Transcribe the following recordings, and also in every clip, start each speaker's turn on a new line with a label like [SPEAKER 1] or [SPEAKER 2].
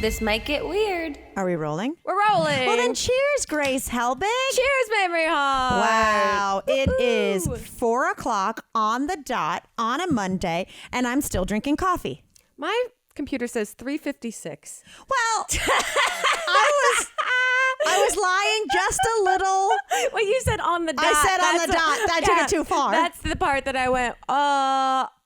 [SPEAKER 1] This might get weird.
[SPEAKER 2] Are we rolling?
[SPEAKER 1] We're rolling.
[SPEAKER 2] Well, then cheers, Grace Helbig.
[SPEAKER 1] Cheers, Mamrie Hart.
[SPEAKER 2] Wow. It is 4 o'clock on the dot on a Monday, and I'm still drinking coffee.
[SPEAKER 1] My computer says 3:56.
[SPEAKER 2] Well, I was lying just a little.
[SPEAKER 1] Well, you said on the dot.
[SPEAKER 2] I said on the dot. I took it too far.
[SPEAKER 1] That's the part that I went,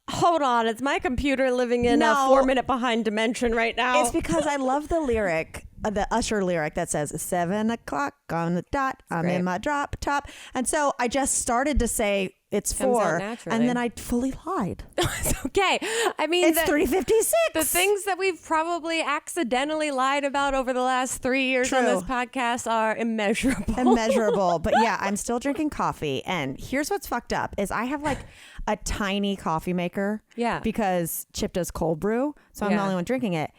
[SPEAKER 1] hold on. It's my computer living in a 4-minute behind dimension right now.
[SPEAKER 2] It's because I love the lyric, the Usher lyric that says 7 o'clock on the dot. I'm in my drop top. And so I just started to say it's 4, and then I fully lied.
[SPEAKER 1] It's okay. I mean,
[SPEAKER 2] it's 3:56.
[SPEAKER 1] The things that we've probably accidentally lied about over the last 3 years on this podcast are immeasurable.
[SPEAKER 2] Immeasurable. But yeah, I'm still drinking coffee. And here's what's fucked up is I have like a tiny coffee maker.
[SPEAKER 1] Yeah.
[SPEAKER 2] Because Chip does cold brew. So I'm the only one drinking it.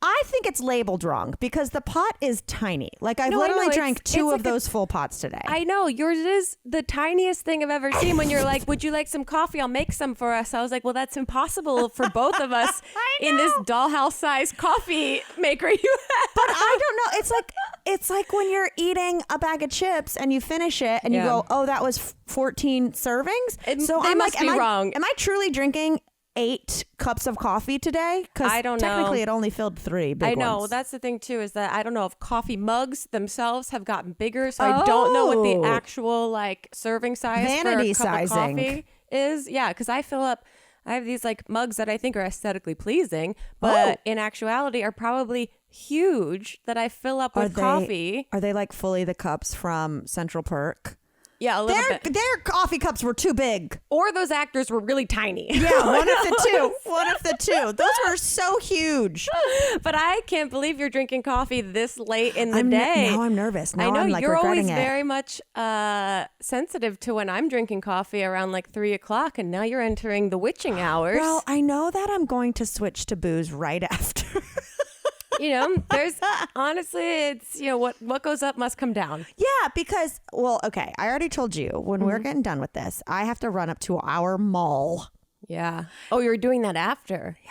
[SPEAKER 2] I think it's labeled wrong because the pot is tiny. Like I've literally drank two of those full pots today.
[SPEAKER 1] I know. Yours is the tiniest thing I've ever seen. When you're like, would you like some coffee? I'll make some for us. I was like, well, that's impossible for both of us in this dollhouse sized coffee maker you have.
[SPEAKER 2] But I don't know. It's like when you're eating a bag of chips and you finish it and you go, oh, that was 14 servings. So
[SPEAKER 1] they
[SPEAKER 2] I'm
[SPEAKER 1] must
[SPEAKER 2] like,
[SPEAKER 1] be wrong.
[SPEAKER 2] Am I truly drinking 8 cups of coffee today? Because
[SPEAKER 1] I don't know.
[SPEAKER 2] Technically, it only filled 3 big
[SPEAKER 1] I know.
[SPEAKER 2] ones.
[SPEAKER 1] That's the thing, too, is that I don't know if coffee mugs themselves have gotten bigger. So I don't know what the actual like serving size
[SPEAKER 2] Vanity
[SPEAKER 1] for a cup of
[SPEAKER 2] sizing
[SPEAKER 1] coffee is. Yeah, because I have these like mugs that I think are aesthetically pleasing, but in actuality are probably huge that I fill up with coffee.
[SPEAKER 2] Are they like fully the cups from Central Perk?
[SPEAKER 1] Yeah, a little bit.
[SPEAKER 2] Their coffee cups were too big.
[SPEAKER 1] Or those actors were really tiny.
[SPEAKER 2] Yeah, one of the two. One of the two. Those were so huge.
[SPEAKER 1] But I can't believe you're drinking coffee this late in the day.
[SPEAKER 2] Now I'm nervous. Now
[SPEAKER 1] I know
[SPEAKER 2] I'm like
[SPEAKER 1] you're always
[SPEAKER 2] regretting
[SPEAKER 1] very much sensitive to when I'm drinking coffee around like 3 o'clock, and now you're entering the witching hours.
[SPEAKER 2] Well, I know that I'm going to switch to booze right after.
[SPEAKER 1] You know, there's honestly, it's, you know, what goes up must come down.
[SPEAKER 2] Yeah, because, well, okay, I already told you when we're getting done with this, I have to run up to our mall.
[SPEAKER 1] Yeah. Oh, you're doing that after? Yeah.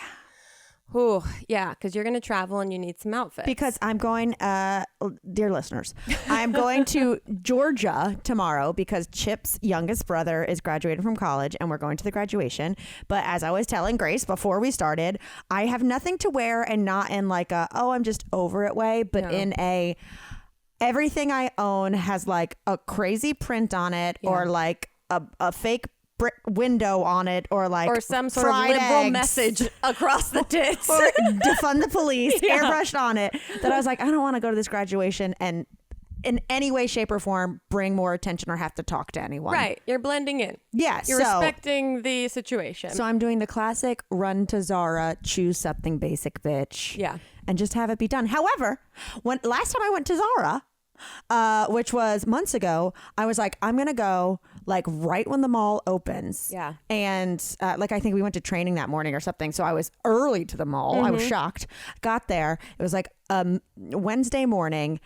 [SPEAKER 1] Ooh, yeah, because you're going to travel and you need some outfits.
[SPEAKER 2] Because I'm going, dear listeners, I'm going to Georgia tomorrow because Chip's youngest brother is graduating from college and we're going to the graduation. But as I was telling Grace before we started, I have nothing to wear, and not in like I'm just over it way, but in everything I own has like a crazy print on it or like a fake brick window on it, or
[SPEAKER 1] some sort of liberal message across the tits,
[SPEAKER 2] or defund the police airbrushed on it, that I was like, I don't want to go to this graduation and in any way, shape, or form bring more attention or have to talk to anyone.
[SPEAKER 1] Right. You're blending in.
[SPEAKER 2] Yeah.
[SPEAKER 1] You're respecting the situation.
[SPEAKER 2] So I'm doing the classic run to Zara, choose something basic, bitch.
[SPEAKER 1] Yeah.
[SPEAKER 2] And just have it be done. However, last time I went to Zara, which was months ago, I was like, I'm going to go like right when the mall opens.
[SPEAKER 1] Yeah.
[SPEAKER 2] And like, I think we went to training that morning or something. So I was early to the mall. I was shocked. Got there. It was like Wednesday morning,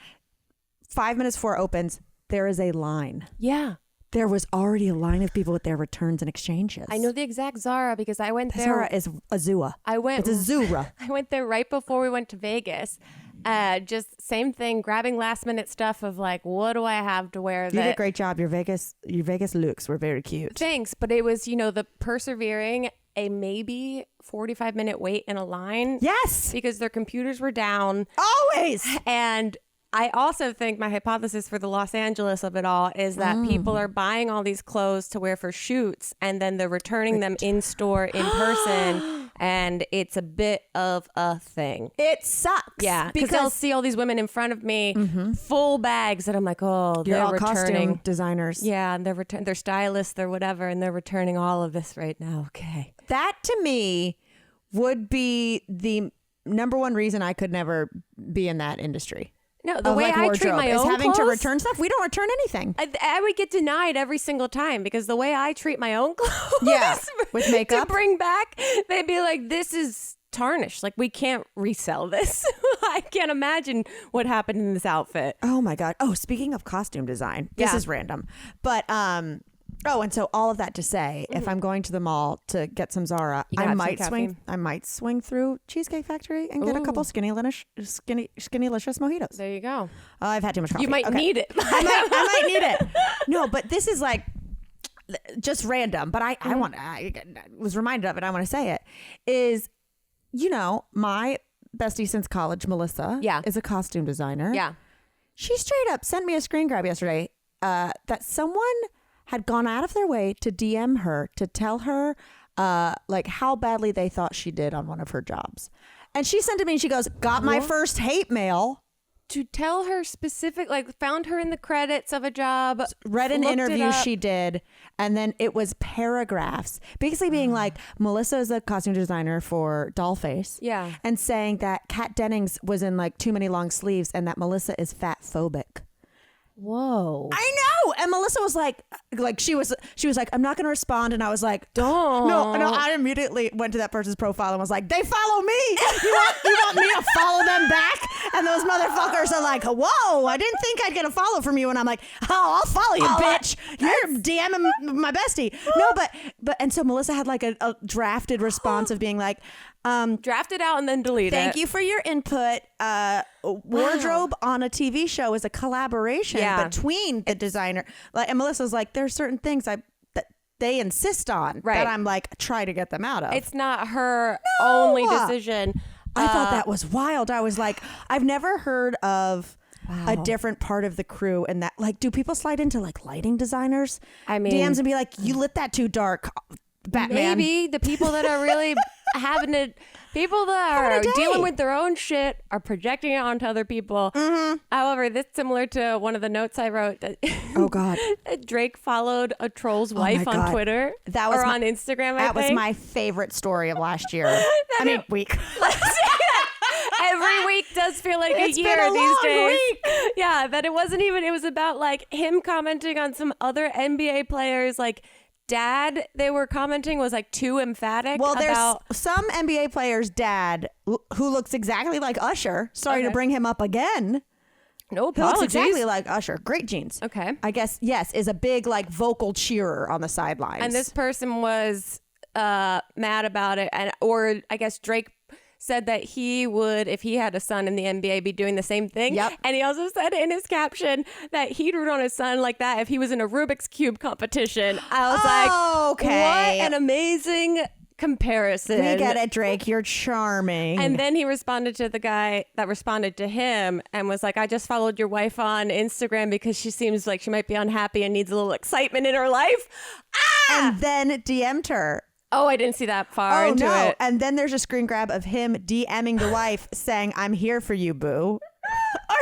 [SPEAKER 2] 5 minutes before it opens, there is a line.
[SPEAKER 1] Yeah.
[SPEAKER 2] There was already a line of people with their returns and exchanges.
[SPEAKER 1] I know the exact Zara because I went there.
[SPEAKER 2] Zara is Azua. It's Azura.
[SPEAKER 1] I went there right before we went to Vegas. Just same thing, grabbing last minute stuff of like, what do I have to wear?
[SPEAKER 2] You did a great job. Your Vegas looks were very cute.
[SPEAKER 1] Thanks. But it was, the persevering a maybe 45-minute wait in a line.
[SPEAKER 2] Yes.
[SPEAKER 1] Because their computers were down.
[SPEAKER 2] Always.
[SPEAKER 1] And I also think my hypothesis for the Los Angeles of it all is that people are buying all these clothes to wear for shoots and then they're returning them in store in person. And it's a bit of a thing.
[SPEAKER 2] It sucks.
[SPEAKER 1] Yeah. Because I'll see all these women in front of me, full bags that I'm like, oh, they're
[SPEAKER 2] all
[SPEAKER 1] returning.
[SPEAKER 2] Costume designers.
[SPEAKER 1] Yeah. And they're stylists, they're whatever. And they're returning all of this right now. Okay.
[SPEAKER 2] That to me would be the number one reason I could never be in that industry.
[SPEAKER 1] No, the way I treat my own
[SPEAKER 2] having
[SPEAKER 1] clothes,
[SPEAKER 2] to return stuff. We don't return anything.
[SPEAKER 1] I would get denied every single time because the way I treat my own clothes,
[SPEAKER 2] with makeup
[SPEAKER 1] to bring back, they'd be like, "This is tarnished. Like we can't resell this." I can't imagine what happened in this outfit.
[SPEAKER 2] Oh my god. Oh, speaking of costume design, this is random, but Oh, and so all of that to say, if I'm going to the mall to get some Zara, I might swing through Cheesecake Factory and get a couple Skinnylicious mojitos.
[SPEAKER 1] There you go.
[SPEAKER 2] I've had too much coffee.
[SPEAKER 1] You might need it.
[SPEAKER 2] I might need it. No, but this is like just random. But I was reminded of it. I want to say it is, my bestie since college, Melissa, is a costume designer.
[SPEAKER 1] Yeah.
[SPEAKER 2] She straight up sent me a screen grab yesterday that someone had gone out of their way to DM her to tell her like how badly they thought she did on one of her jobs. And she sent it to me and she goes, got my first hate mail.
[SPEAKER 1] To tell her specific, like found her in the credits of a job.
[SPEAKER 2] Read an interview she did. And then it was paragraphs basically being like, Melissa is a costume designer for Dollface.
[SPEAKER 1] Yeah.
[SPEAKER 2] And saying that Kat Dennings was in like too many long sleeves and that Melissa is fat phobic.
[SPEAKER 1] Whoa.
[SPEAKER 2] I know. And Melissa was like she was like, I'm not going to respond. And I was like,
[SPEAKER 1] don't.
[SPEAKER 2] No, I immediately went to that person's profile and was like, they follow me. You want me to follow them back? And those motherfuckers are like, whoa, I didn't think I'd get a follow from you. And I'm like, oh, I'll follow you, bitch. You're DMing my bestie. No, but and so Melissa had like a drafted response of being like,
[SPEAKER 1] draft it out and then delete it.
[SPEAKER 2] Thank you for your input. Wardrobe on a TV show is a collaboration between the designer. And Melissa's like, there's certain things that they insist on that I'm like, try to get them out of.
[SPEAKER 1] It's not her only decision.
[SPEAKER 2] I thought that was wild. I was like, I've never heard of a different part of the crew, and that like, do people slide into like lighting designers?
[SPEAKER 1] I mean,
[SPEAKER 2] DMs and be like, you lit that too dark, Batman.
[SPEAKER 1] Maybe the people that are really people that are dealing with their own shit are projecting it onto other people. Mm-hmm. However, this is similar to one of the notes I wrote that
[SPEAKER 2] oh god,
[SPEAKER 1] Drake followed a troll's wife on Twitter on Instagram.
[SPEAKER 2] That was my favorite story of last year. Week.
[SPEAKER 1] Every week does feel like a year these days. Yeah, that it wasn't even. It was about like him commenting on some other NBA players like. Dad, they were commenting was like too emphatic.
[SPEAKER 2] Well, there's some NBA player's dad who looks exactly like Usher. Sorry to bring him up again.
[SPEAKER 1] No apologies.
[SPEAKER 2] Who looks exactly like Usher. Great genes.
[SPEAKER 1] Okay.
[SPEAKER 2] I guess, yes, is a big like vocal cheerer on the sidelines.
[SPEAKER 1] And this person was mad about it. Or I guess Drake said that he would, if he had a son in the NBA, be doing the same thing.
[SPEAKER 2] Yep.
[SPEAKER 1] And he also said in his caption that he'd root on his son like that if he was in a Rubik's Cube competition. I was
[SPEAKER 2] okay.
[SPEAKER 1] What an amazing comparison.
[SPEAKER 2] We get it, Drake. You're charming.
[SPEAKER 1] And then he responded to the guy that responded to him and was like, I just followed your wife on Instagram because she seems like she might be unhappy and needs a little excitement in her life.
[SPEAKER 2] And then DM'd her.
[SPEAKER 1] Oh, I didn't see that far into it.
[SPEAKER 2] And then there's a screen grab of him DMing the wife saying, I'm here for you, boo. Or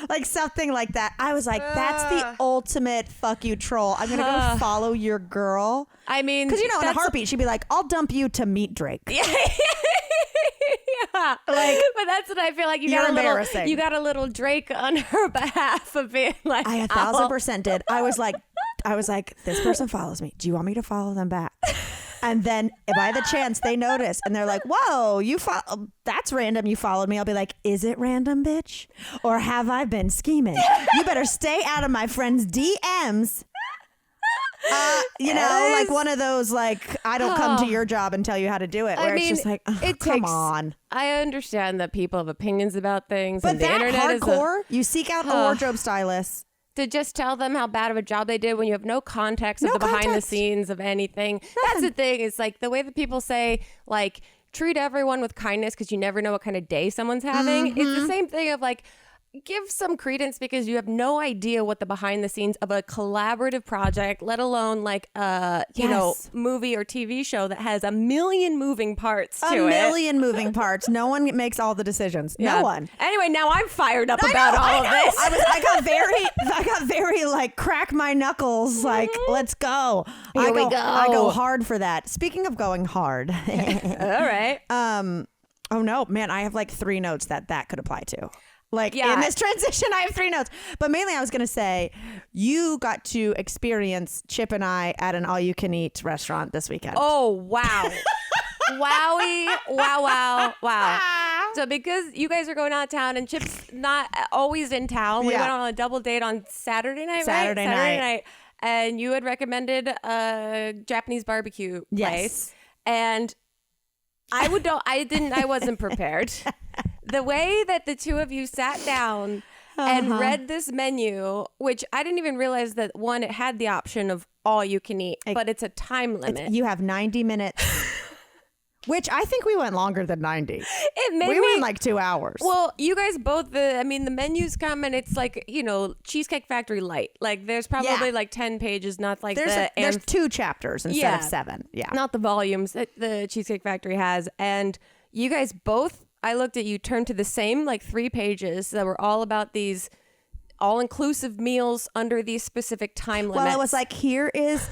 [SPEAKER 2] like something like that. I was like, that's the ultimate fuck you troll. I'm going to go follow your girl.
[SPEAKER 1] I mean,
[SPEAKER 2] because, in a heartbeat, she'd be like, I'll dump you to meet Drake.
[SPEAKER 1] Yeah. But that's what I feel like.
[SPEAKER 2] You're embarrassing.
[SPEAKER 1] You got a little Drake on her behalf of being like,
[SPEAKER 2] I 1,000% did. I was like, this person follows me. Do you want me to follow them back? And then by the chance they notice and they're like, whoa, that's random. You followed me. I'll be like, is it random, bitch? Or have I been scheming? You better stay out of my friend's DMs. Like one of those, like, I don't come to your job and tell you how to do it. Where it's just like, come on.
[SPEAKER 1] I understand that people have opinions about things.
[SPEAKER 2] But
[SPEAKER 1] and the
[SPEAKER 2] that
[SPEAKER 1] internet
[SPEAKER 2] hardcore, you seek out a wardrobe stylist.
[SPEAKER 1] To just tell them how bad of a job they did when you have no context of the behind the scenes of anything. Nothing. That's the thing. It's like the way that people say, like, treat everyone with kindness because you never know what kind of day someone's having. Mm-hmm. It's the same thing of like, give some credence because you have no idea what the behind the scenes of a collaborative project, let alone like movie or TV show that has a million moving parts to it.
[SPEAKER 2] A million moving parts. No one makes all the decisions.
[SPEAKER 1] Yeah.
[SPEAKER 2] No one.
[SPEAKER 1] Anyway, now I'm fired up about all of this.
[SPEAKER 2] I got very like crack my knuckles. Like, let's go.
[SPEAKER 1] Here we go.
[SPEAKER 2] I go hard for that. Speaking of going hard.
[SPEAKER 1] All right.
[SPEAKER 2] Oh no, man, I have like 3 notes that could apply to. Like in this transition, I have 3 notes. But mainly I was going to say, you got to experience Chip and I at an all-you-can-eat restaurant this weekend.
[SPEAKER 1] Oh, wow. Wowie. Wow. So because you guys are going out of town and Chip's not always in town, we went on a double date on Saturday night, right?
[SPEAKER 2] Saturday night.
[SPEAKER 1] and you had recommended a Japanese barbecue place. And I wasn't prepared. The way that the two of you sat down and read this menu, which I didn't even realize that it had the option of all you can eat, but it's a time limit.
[SPEAKER 2] You have 90 minutes, which I think we went longer than 90. We went like 2 hours.
[SPEAKER 1] Well, you guys both, the menus come and it's like, Cheesecake Factory light. Like there's probably like 10 pages, not like
[SPEAKER 2] there's 2 chapters instead of 7. Yeah.
[SPEAKER 1] Not the volumes that the Cheesecake Factory has. And you guys both, I looked at you, turned to the same like 3 pages that were all about these all-inclusive meals under these specific time limits.
[SPEAKER 2] Well, it was like, here is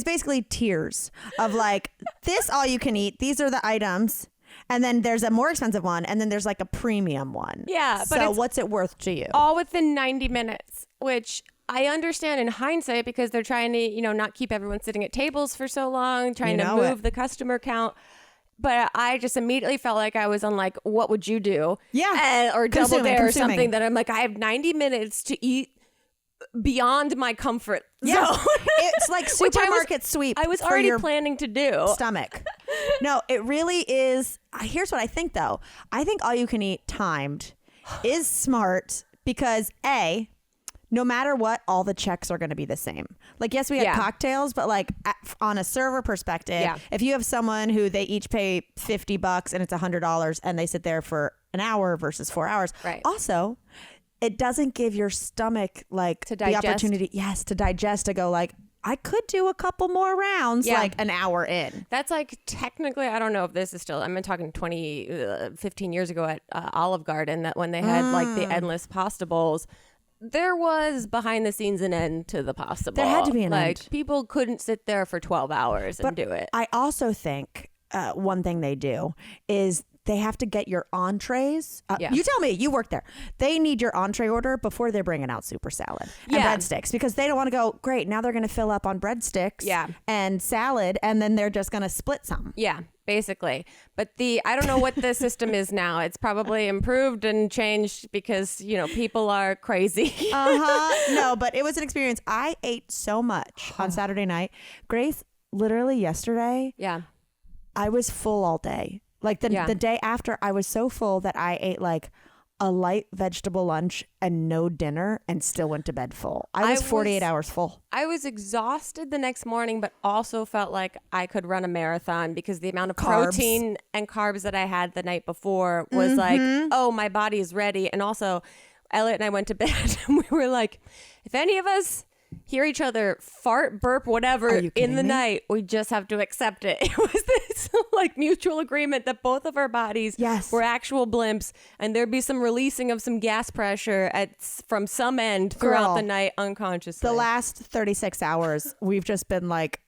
[SPEAKER 2] basically tiers of like, this all you can eat. These are the items. And then there's a more expensive one. And then there's like a premium one.
[SPEAKER 1] Yeah.
[SPEAKER 2] But so what's it worth to you?
[SPEAKER 1] All within 90 minutes, which I understand in hindsight because they're trying to, not keep everyone sitting at tables for so long, trying to move the customer count. But I just immediately felt like I was on like, what would you do?
[SPEAKER 2] Yeah.
[SPEAKER 1] Or Double Dare or something that I'm like, I have 90 minutes to eat beyond my comfort zone.
[SPEAKER 2] It's like supermarket sweep.
[SPEAKER 1] I was already planning to do.
[SPEAKER 2] Stomach. No, it really is. Here's what I think though. I think all you can eat timed is smart because no matter what, all the checks are going to be the same. Like, yes, we had cocktails, but like on a server perspective, if you have someone who they each pay $50 and it's $100 and they sit there for an hour versus 4 hours.
[SPEAKER 1] Right.
[SPEAKER 2] Also, it doesn't give your stomach like the opportunity, to digest, to go like, I could do a couple more rounds like an hour in.
[SPEAKER 1] That's like technically, I don't know if this is still, I'm talking 15 years ago at Olive Garden, that when they had like the endless pasta bowls, there was behind the scenes an end to the pasta bowl.
[SPEAKER 2] There had to be an end.
[SPEAKER 1] Like people couldn't sit there for 12 hours and do it.
[SPEAKER 2] I also think one thing they do is they have to get your entrees. You tell me, you work there. They need your entree order before they're bringing out super salad and breadsticks because they don't want to go, great, now they're going to fill up on breadsticks and salad and then they're just going to split some.
[SPEAKER 1] Yeah, basically. But I don't know what the system is now. It's probably improved and changed because, people are crazy.
[SPEAKER 2] No, but it was an experience. I ate so much on Saturday night. Grace, literally yesterday, I was full all day. Like the day after, I was so full that I ate like a light vegetable lunch and no dinner and still went to bed full. I was 48 hours full.
[SPEAKER 1] I was exhausted the next morning, but also felt like I could run a marathon because the amount of protein and carbs that I had the night before was like, oh, my body is ready. And also, Elliot and I went to bed and we were like, if any of us hear each other fart, burp, whatever in the night, we just have to accept it. It was this like mutual agreement that both of our bodies were actual blimps and there'd be some releasing of some gas pressure from some end throughout the night unconsciously.
[SPEAKER 2] The last 36 hours, we've just been like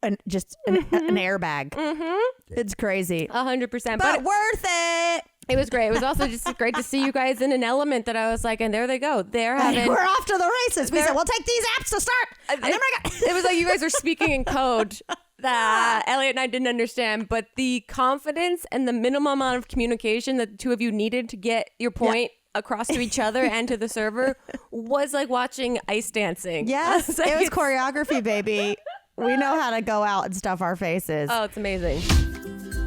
[SPEAKER 2] an airbag. It's crazy.
[SPEAKER 1] 100%.
[SPEAKER 2] But worth it.
[SPEAKER 1] It was great. It was also just great to see you guys in an element that I was like, and there they go. We're
[SPEAKER 2] off to the races. We said, we'll take these apps to start. And then
[SPEAKER 1] it was like you guys are speaking in code that Elliot and I didn't understand, but the confidence and the minimum amount of communication that the two of you needed to get your point across to each other and to the server was like watching ice dancing.
[SPEAKER 2] Yes, it was choreography, baby. We know how to go out and stuff our faces.
[SPEAKER 1] Oh, it's amazing.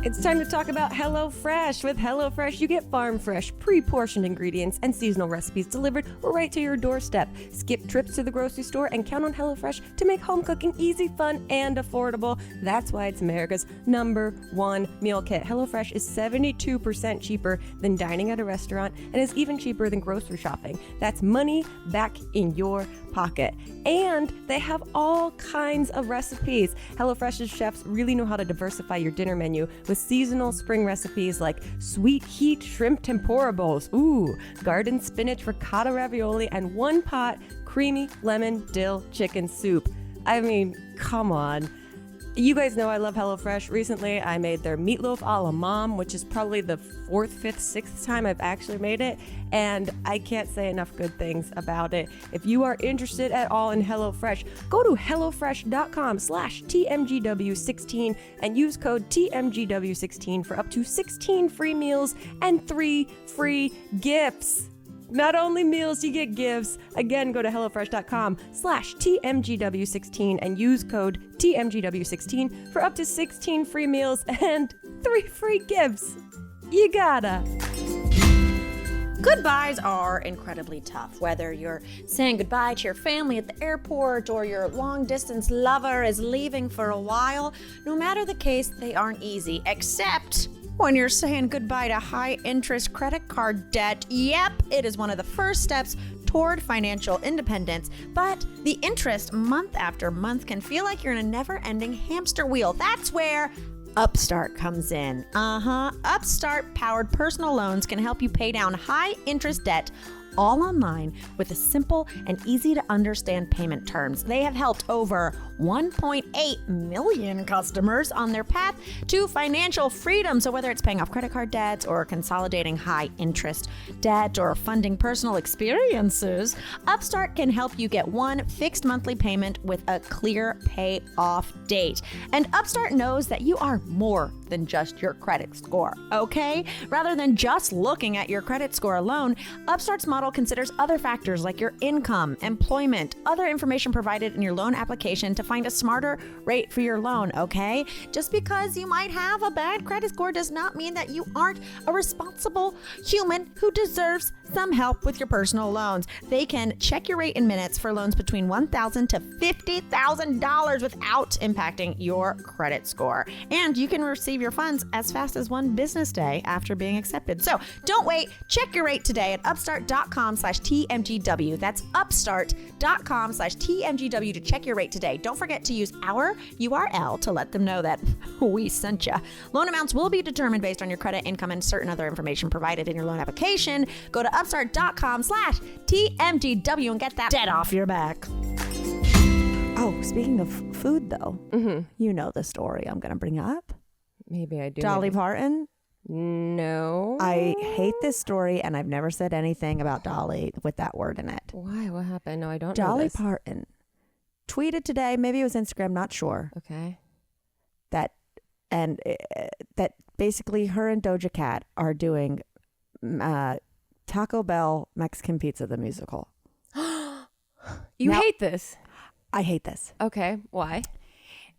[SPEAKER 1] It's time to talk about HelloFresh. With HelloFresh, you get farm fresh, pre-portioned ingredients and seasonal recipes delivered right to your doorstep. Skip trips to the grocery store and count on HelloFresh to make home cooking easy, fun, and affordable. That's why it's America's #1 meal kit. HelloFresh is 72% cheaper than dining at a restaurant and is even cheaper than grocery shopping. That's money back in your pocket. And they have all kinds of recipes. HelloFresh's chefs really know how to diversify your dinner menu with seasonal spring recipes like sweet heat shrimp tempura bowls, garden spinach ricotta ravioli, and one pot creamy lemon dill chicken soup. I mean, come on. You guys know I love HelloFresh. Recently, I made their meatloaf a la mom, which is probably the 4th, 5th, 6th time I've actually made it, and I can't say enough good things about it. If you are interested at all in HelloFresh, go to HelloFresh.com/TMGW16 and use code TMGW16 for up to 16 free meals and 3 free gifts. Not only meals, you get gifts. Again, go to HelloFresh.com/TMGW16 and use code TMGW16 for up to 16 free meals and 3 free gifts. You gotta.
[SPEAKER 2] Goodbyes are incredibly tough, whether you're saying goodbye to your family at the airport or your long-distance lover is leaving for a while. No matter the case, they aren't easy, except when you're saying goodbye to high-interest credit card debt. Yep, it is one of the first steps toward financial independence, but the interest month after month can feel like you're in a never-ending hamster wheel. That's where Upstart comes in. Upstart powered personal loans can help you pay down high interest debt all online with a simple and easy to understand payment terms. They have helped over 1.8 million customers on their path to financial freedom. So whether it's paying off credit card debts or consolidating high interest debt or funding personal experiences, Upstart can help you get one fixed monthly payment with a clear payoff date. And Upstart knows that you are more than just your credit score, okay? Rather than just looking at your credit score alone, Upstart's model considers other factors like your income, employment, other information provided in your loan application to find a smarter rate for your loan, okay? Just because you might have a bad credit score does not mean that you aren't a responsible human who deserves some help with your personal loans. They can check your rate in minutes for loans between $1,000 to $50,000 without impacting your credit score. And you can receive your funds as fast as one business day after being accepted. So don't wait. Check your rate today at upstart.com/TMGW. That's upstart.com/TMGW to check your rate today. Don't forget to use our URL to let them know that we sent you. Loan amounts will be determined based on your credit, income, and certain other information provided in your loan application. Go to upstart.com/TMGW and get that debt off your back. Oh, speaking of food, though, you know the story I'm going to bring up.
[SPEAKER 1] Maybe I do.
[SPEAKER 2] Dolly Parton.
[SPEAKER 1] No.
[SPEAKER 2] I hate this story, and I've never said anything about Dolly with that word in it.
[SPEAKER 1] Why? What happened? No, I don't know
[SPEAKER 2] Dolly
[SPEAKER 1] this.
[SPEAKER 2] Parton tweeted today, maybe it was Instagram, not sure,
[SPEAKER 1] Okay.
[SPEAKER 2] that basically her and Doja Cat are doing Taco Bell Mexican Pizza the musical.
[SPEAKER 1] You
[SPEAKER 2] Now-
[SPEAKER 1] hate this.
[SPEAKER 2] I hate this.
[SPEAKER 1] Okay. Why?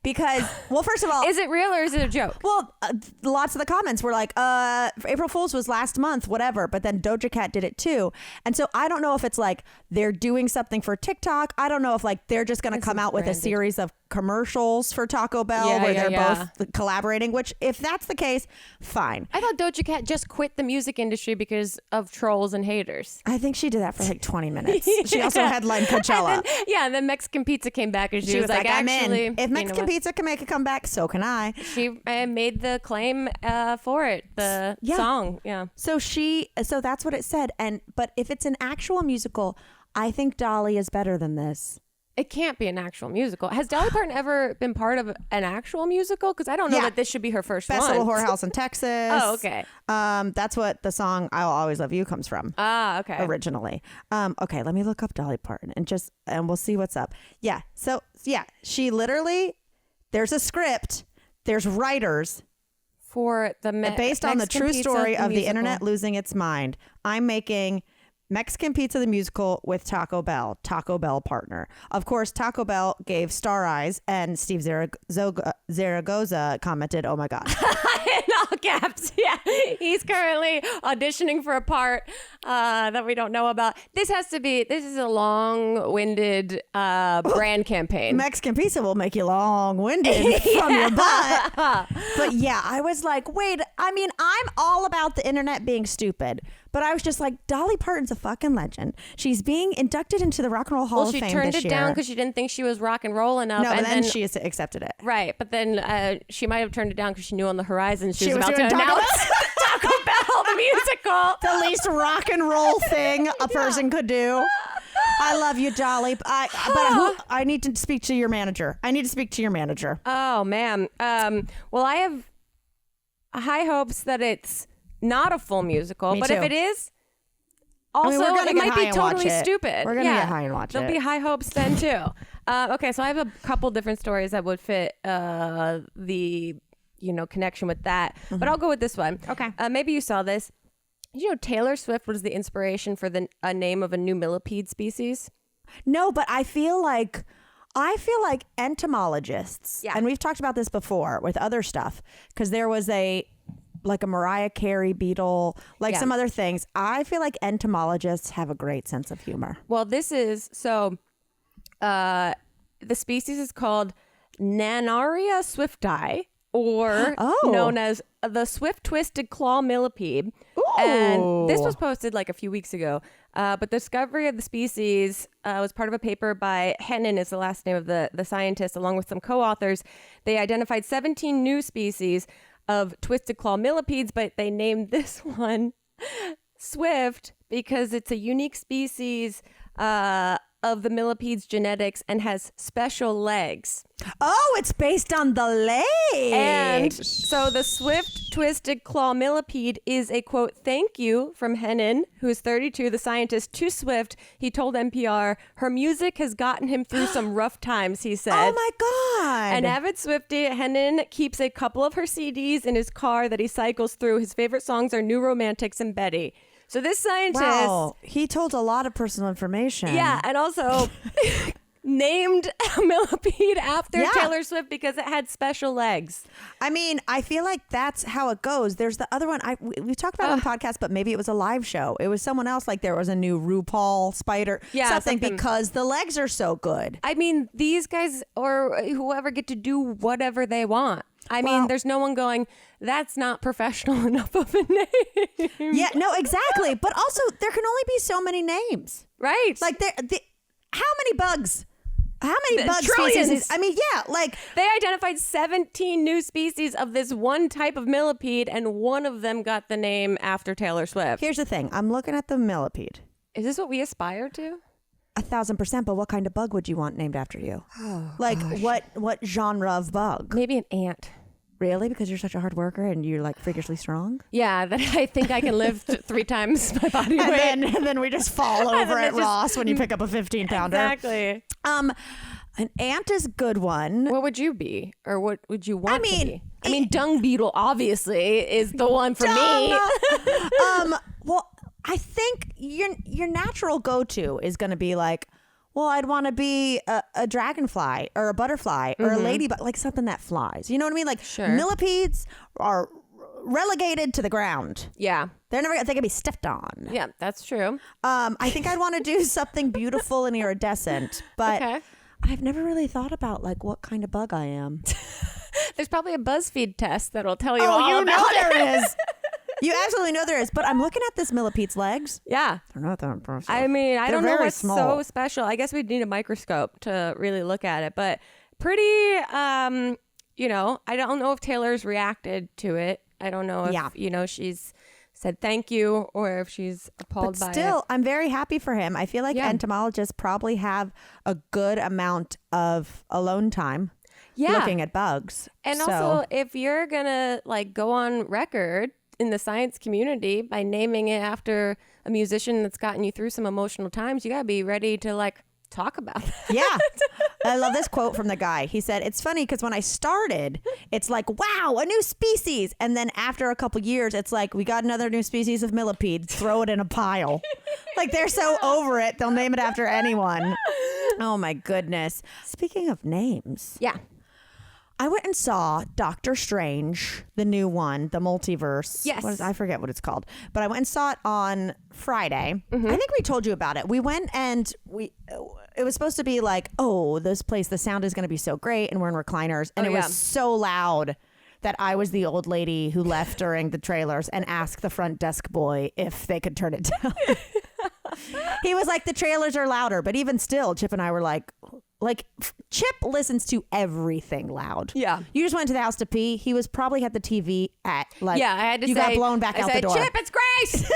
[SPEAKER 2] Because, well, first of all,
[SPEAKER 1] Is it real or is it a joke?
[SPEAKER 2] well, lots of the comments were like, April Fool's was last month, whatever. But then Doja Cat did it too. And so I don't know if it's like they're doing something for TikTok. I don't know if like they're just going to come out with a series of commercials for Taco Bell where they're both collaborating, which if that's the case, fine.
[SPEAKER 1] I thought Doja Cat just quit the music industry because of trolls and haters.
[SPEAKER 2] I think she did that for like 20 minutes. She also headlined Coachella.
[SPEAKER 1] And then Mexican Pizza came back and she was like,
[SPEAKER 2] I'm
[SPEAKER 1] actually,
[SPEAKER 2] in. If Mexican Pizza can make a comeback, so can I.
[SPEAKER 1] She made the claim for it, the song. Yeah.
[SPEAKER 2] So that's what it said. But if it's an actual musical, I think Dolly is better than this.
[SPEAKER 1] It can't be an actual musical. Has Dolly Parton ever been part of an actual musical? Because I don't know that this should be her first
[SPEAKER 2] Best
[SPEAKER 1] one.
[SPEAKER 2] Little Whorehouse in Texas.
[SPEAKER 1] Oh, okay.
[SPEAKER 2] That's what the song "I'll Always Love You" comes from.
[SPEAKER 1] Okay.
[SPEAKER 2] Originally. Okay, let me look up Dolly Parton and we'll see what's up. Yeah. So she literally, there's a script, there's writers
[SPEAKER 1] For the
[SPEAKER 2] based on the
[SPEAKER 1] Mexican
[SPEAKER 2] true
[SPEAKER 1] Pizza,
[SPEAKER 2] story of the
[SPEAKER 1] musical.
[SPEAKER 2] internet losing its mind. I'm making Mexican Pizza the musical with Taco Bell partner. Of course, Taco Bell gave star eyes, and Steve Zaragoza commented, "Oh my God."
[SPEAKER 1] In all caps. Yeah. He's currently auditioning for a part that we don't know about. This is a long-winded brand campaign.
[SPEAKER 2] Mexican Pizza will make you long-winded from your butt. But yeah, I was like, wait, I mean, I'm all about the internet being stupid. But I was just like, Dolly Parton's a fucking legend. She's being inducted into the Rock and Roll Hall of Fame this year.
[SPEAKER 1] She turned it down because she didn't think she was rock and roll enough.
[SPEAKER 2] No, and then she accepted it.
[SPEAKER 1] Right, but then she might have turned it down because she knew on the horizon she was about to
[SPEAKER 2] doing
[SPEAKER 1] announce Taco Bell the musical.
[SPEAKER 2] The least rock and roll thing a person could do. I love you, Dolly. I need to speak to your manager.
[SPEAKER 1] Oh, man. Well, I have high hopes that it's not a full musical, but if it is, also it might be totally stupid.
[SPEAKER 2] We're gonna get high and watch it.
[SPEAKER 1] There'll be high hopes then too. Okay, so I have a couple different stories that would fit the connection with that, but I'll go with this one.
[SPEAKER 2] Okay.
[SPEAKER 1] Maybe you saw this. You know, Taylor Swift was the inspiration for a name of a new millipede species.
[SPEAKER 2] No, but I feel like entomologists, and we've talked about this before with other stuff, because there was a Mariah Carey beetle, some other things. I feel like entomologists have a great sense of humor.
[SPEAKER 1] Well, this is the species is called Nanaria swifti, or known as the swift-twisted claw millipede. Ooh. And this was posted like a few weeks ago. But the discovery of the species was part of a paper by Hennin, is the last name of the scientist, along with some co-authors. They identified 17 new species of twisted claw millipedes, but they named this one Swift because it's a unique species of the millipede's genetics and has special legs.
[SPEAKER 2] Oh, it's based on the legs.
[SPEAKER 1] And so the swift twisted claw millipede is a quote, thank you from Hennin, who is 32, the scientist, to Swift. He told NPR her music has gotten him through some rough times, he said.
[SPEAKER 2] Oh my God.
[SPEAKER 1] An avid Swiftie, Hennin keeps a couple of her CDs in his car that he cycles through. His favorite songs are New Romantics and Betty. So this scientist...
[SPEAKER 2] Wow, he told a lot of personal information.
[SPEAKER 1] Yeah, and also named a millipede after Taylor Swift because it had special legs.
[SPEAKER 2] I mean, I feel like that's how it goes. There's the other one. We talked about it on the podcast, but maybe it was a live show. It was someone else, like there was a new RuPaul spider, something because the legs are so good.
[SPEAKER 1] I mean, these guys or whoever get to do whatever they want. I mean, there's no one going, that's not professional enough of a name.
[SPEAKER 2] Yeah, no, exactly. But also, there can only be so many names.
[SPEAKER 1] Right.
[SPEAKER 2] Like, how many bugs? How many bug
[SPEAKER 1] trillions.
[SPEAKER 2] species? I mean, yeah, like...
[SPEAKER 1] They identified 17 new species of this one type of millipede, and one of them got the name after Taylor Swift.
[SPEAKER 2] Here's the thing. I'm looking at the millipede.
[SPEAKER 1] Is this what we aspire to?
[SPEAKER 2] 1,000%, but what kind of bug would you want named after you?
[SPEAKER 1] Oh,
[SPEAKER 2] like, gosh. What genre of bug?
[SPEAKER 1] Maybe an ant.
[SPEAKER 2] Really? Because you're such a hard worker and you're like freakishly strong?
[SPEAKER 1] Yeah, that I think I can lift 3 times my body weight.
[SPEAKER 2] And then we just fall over at Ross when you pick up a 15-pounder.
[SPEAKER 1] Exactly.
[SPEAKER 2] An ant is a good one.
[SPEAKER 1] What would you be? Or what would you want to be? I mean, dung beetle obviously is the one for me.
[SPEAKER 2] Well, I think your natural go-to is going to be like, well, I'd want to be a dragonfly or a butterfly or a ladybug, like something that flies. You know what I mean? Like millipedes are relegated to the ground.
[SPEAKER 1] Yeah.
[SPEAKER 2] They can be stepped on.
[SPEAKER 1] Yeah, that's true.
[SPEAKER 2] I think I'd want to do something beautiful and iridescent, but I've never really thought about like what kind of bug I am.
[SPEAKER 1] There's probably a BuzzFeed test that'll tell you all about it.
[SPEAKER 2] There is. You absolutely know there is, but I'm looking at this millipede's legs.
[SPEAKER 1] Yeah.
[SPEAKER 2] They're not that impressive.
[SPEAKER 1] I mean, I don't know what's
[SPEAKER 2] small.
[SPEAKER 1] so special. I guess we'd need a microscope to really look at it, but pretty, I don't know if Taylor's reacted to it. I don't know if, she's said thank you or if she's appalled by it.
[SPEAKER 2] But still, I'm very happy for him. I feel like entomologists probably have a good amount of alone time looking at bugs.
[SPEAKER 1] And also, if you're going to like go on record in the science community by naming it after a musician that's gotten you through some emotional times, you gotta be ready to like talk about that.
[SPEAKER 2] Yeah. I love this quote from the guy. He said, it's funny because when I started, it's like, wow, a new species. And then after a couple years, it's like, we got another new species of millipede, throw it in a pile. Like they're so over it, they'll name it after anyone. Oh my goodness. Speaking of names.
[SPEAKER 1] Yeah.
[SPEAKER 2] I went and saw Doctor Strange, the new one, the multiverse.
[SPEAKER 1] Yes.
[SPEAKER 2] I forget what it's called. But I went and saw it on Friday. I think we told you about it. We went and it was supposed to be like, oh, this place, the sound is going to be so great. And we're in recliners. And it was so loud that I was the old lady who left during the trailers and asked the front desk boy if they could turn it down. He was like, the trailers are louder. But even still, Chip and I were like Chip listens to everything loud.
[SPEAKER 1] Yeah.
[SPEAKER 2] You just went to the house to pee. He was probably had the TV at like,
[SPEAKER 1] I had to
[SPEAKER 2] you
[SPEAKER 1] say,
[SPEAKER 2] got blown back out the door.
[SPEAKER 1] Chip, it's Grace. Chip,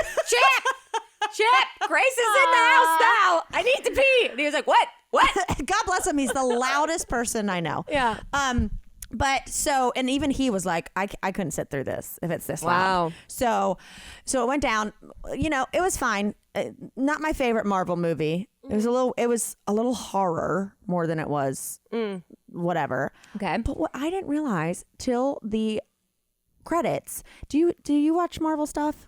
[SPEAKER 1] Grace is in the house now. I need to pee. And he was like, what?
[SPEAKER 2] God bless him. He's the loudest person I know.
[SPEAKER 1] Yeah.
[SPEAKER 2] But so, and even he was like, I couldn't sit through this if it's this loud. So it went down, it was fine. Not my favorite Marvel movie. It was a little horror more than it was whatever.
[SPEAKER 1] Okay.
[SPEAKER 2] But what I didn't realize till the credits. Do you watch Marvel stuff?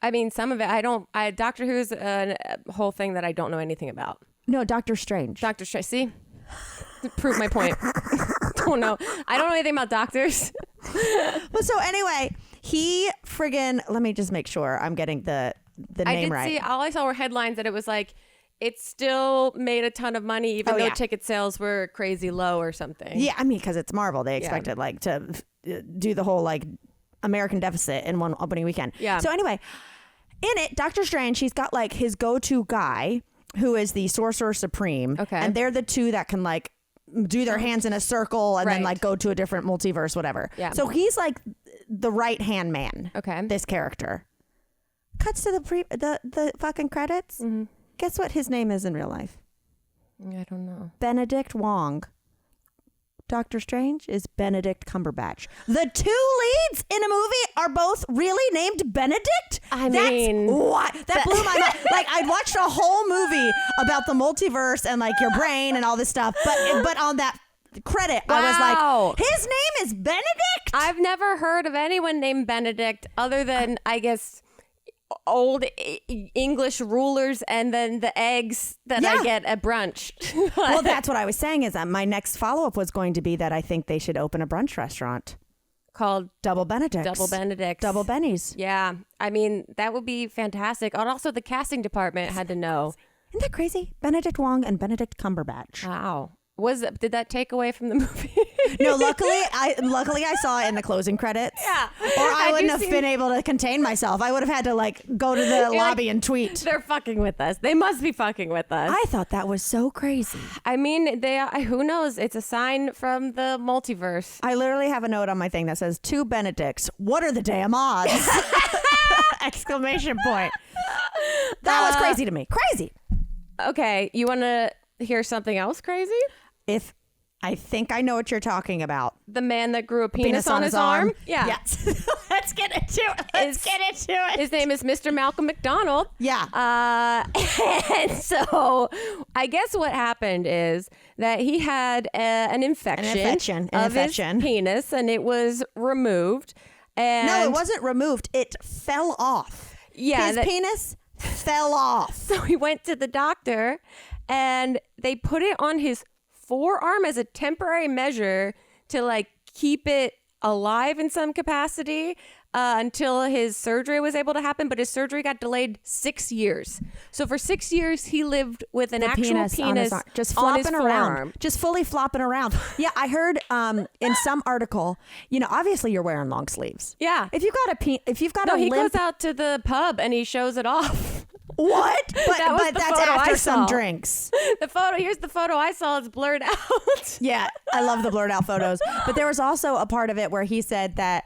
[SPEAKER 1] I mean, some of it, Doctor Who's a whole thing that I don't know anything about.
[SPEAKER 2] No, Doctor Strange.
[SPEAKER 1] Doctor Strange, see? Prove my point. Don't know. I don't know anything about doctors.
[SPEAKER 2] Well, so anyway, he friggin', let me just make sure I'm getting the name right.
[SPEAKER 1] I did see, all I saw were headlines that it was like, it still made a ton of money, even though ticket sales were crazy low or something.
[SPEAKER 2] Yeah, I mean, because it's Marvel. They expected like to do the whole like American deficit in one opening weekend.
[SPEAKER 1] Yeah.
[SPEAKER 2] So anyway, in it, Doctor Strange, he's got like his go-to guy who is the Sorcerer Supreme.
[SPEAKER 1] Okay.
[SPEAKER 2] And they're the two that can like do their hands in a circle and then like go to a different multiverse, whatever.
[SPEAKER 1] Yeah.
[SPEAKER 2] So he's like the right-hand man.
[SPEAKER 1] Okay.
[SPEAKER 2] This character. Cuts to the fucking credits. Mm-hmm. Guess what his name is in real life?
[SPEAKER 1] I don't know.
[SPEAKER 2] Benedict Wong. Doctor Strange is Benedict Cumberbatch. The two leads in a movie are both really named Benedict?
[SPEAKER 1] Mean...
[SPEAKER 2] What? That blew my mind. Like, I'd watched a whole movie about the multiverse and, like, your brain and all this stuff, but on that credit, I was like, his name is Benedict?
[SPEAKER 1] I've never heard of anyone named Benedict other than, I guess... old English rulers and then the eggs that I get at brunch.
[SPEAKER 2] Well, that's what I was saying is that my next follow-up was going to be that I think they should open a brunch restaurant
[SPEAKER 1] called
[SPEAKER 2] Double Benedicts.
[SPEAKER 1] Double Benedicts.
[SPEAKER 2] Double Bennies.
[SPEAKER 1] Yeah. I mean, that would be fantastic. And also the casting department had to know.
[SPEAKER 2] Isn't that crazy? Benedict Wong and Benedict Cumberbatch.
[SPEAKER 1] Wow. Did that take away from the movie?
[SPEAKER 2] No, luckily I saw it in the closing credits.
[SPEAKER 1] Yeah.
[SPEAKER 2] Or I wouldn't have been able to contain myself. I would have had to like go to the lobby and tweet.
[SPEAKER 1] They're fucking with us. They must be fucking with us.
[SPEAKER 2] I thought that was so crazy.
[SPEAKER 1] I mean, who knows? It's a sign from the multiverse.
[SPEAKER 2] I literally have a note on my thing that says, 2 Benedicts. What are the damn odds? Exclamation point. That was crazy to me. Crazy.
[SPEAKER 1] Okay. You want to hear something else crazy?
[SPEAKER 2] If I think I know what you're talking about.
[SPEAKER 1] The man that grew a penis on his arm? Yeah.
[SPEAKER 2] Yes. Let's get into it.
[SPEAKER 1] His name is Mr. Malcolm McDonald.
[SPEAKER 2] Yeah.
[SPEAKER 1] And so I guess what happened is that he had an infection of his penis and it was removed. And
[SPEAKER 2] no, it wasn't removed. It fell off.
[SPEAKER 1] Yeah.
[SPEAKER 2] His penis fell off.
[SPEAKER 1] So he went to the doctor and they put it on his forearm as a temporary measure to like keep it alive in some capacity until his surgery was able to happen. But his surgery got delayed 6 years. So for 6 years, he lived with an actual penis
[SPEAKER 2] on his arm, just flopping around, just fully flopping around. Yeah, I heard in some article, obviously you're wearing long sleeves.
[SPEAKER 1] Yeah,
[SPEAKER 2] if you've got a
[SPEAKER 1] he
[SPEAKER 2] limp,
[SPEAKER 1] goes out to the pub and he shows it off.
[SPEAKER 2] What? But that's after some drinks.
[SPEAKER 1] Here's the photo I saw. It's blurred out.
[SPEAKER 2] Yeah, I love the blurred out photos. But there was also a part of it where he said that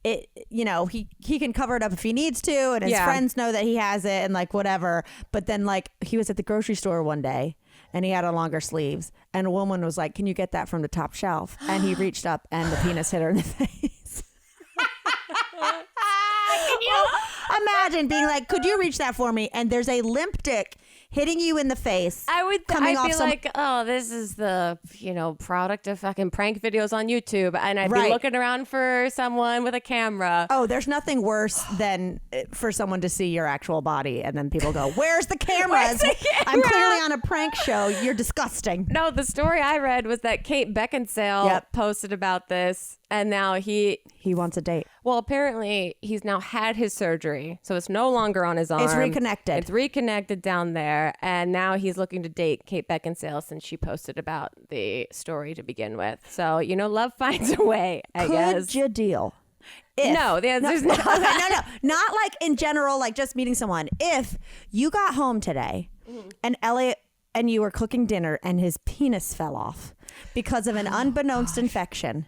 [SPEAKER 2] he can cover it up if he needs to, and his friends know that he has it, and like whatever. But then like he was at the grocery store one day, and he had on longer sleeves, and a woman was like, "Can you get that from the top shelf?" And he reached up, and the penis hit her in the face. Can you imagine being like, could you reach that for me? And there's a limp dick hitting you in the face.
[SPEAKER 1] I'd be like, oh, this is the, product of fucking prank videos on YouTube. And I'd be looking around for someone with a camera.
[SPEAKER 2] Oh, there's nothing worse than for someone to see your actual body. And then people go, where's the cameras? I'm clearly on a prank show. You're disgusting.
[SPEAKER 1] No, the story I read was that Kate Beckinsale posted about this. And now he
[SPEAKER 2] wants a date.
[SPEAKER 1] Well, apparently he's now had his surgery. So it's no longer on his arm.
[SPEAKER 2] It's reconnected.
[SPEAKER 1] It's reconnected down there. And now he's looking to date Kate Beckinsale since she posted about the story to begin with. So, love finds a way, I guess.
[SPEAKER 2] Could you deal?
[SPEAKER 1] No, the answer's no.
[SPEAKER 2] No. Not like in general, like just meeting someone. If you got home today and Elliot and you were cooking dinner and his penis fell off because of an unbeknownst infection,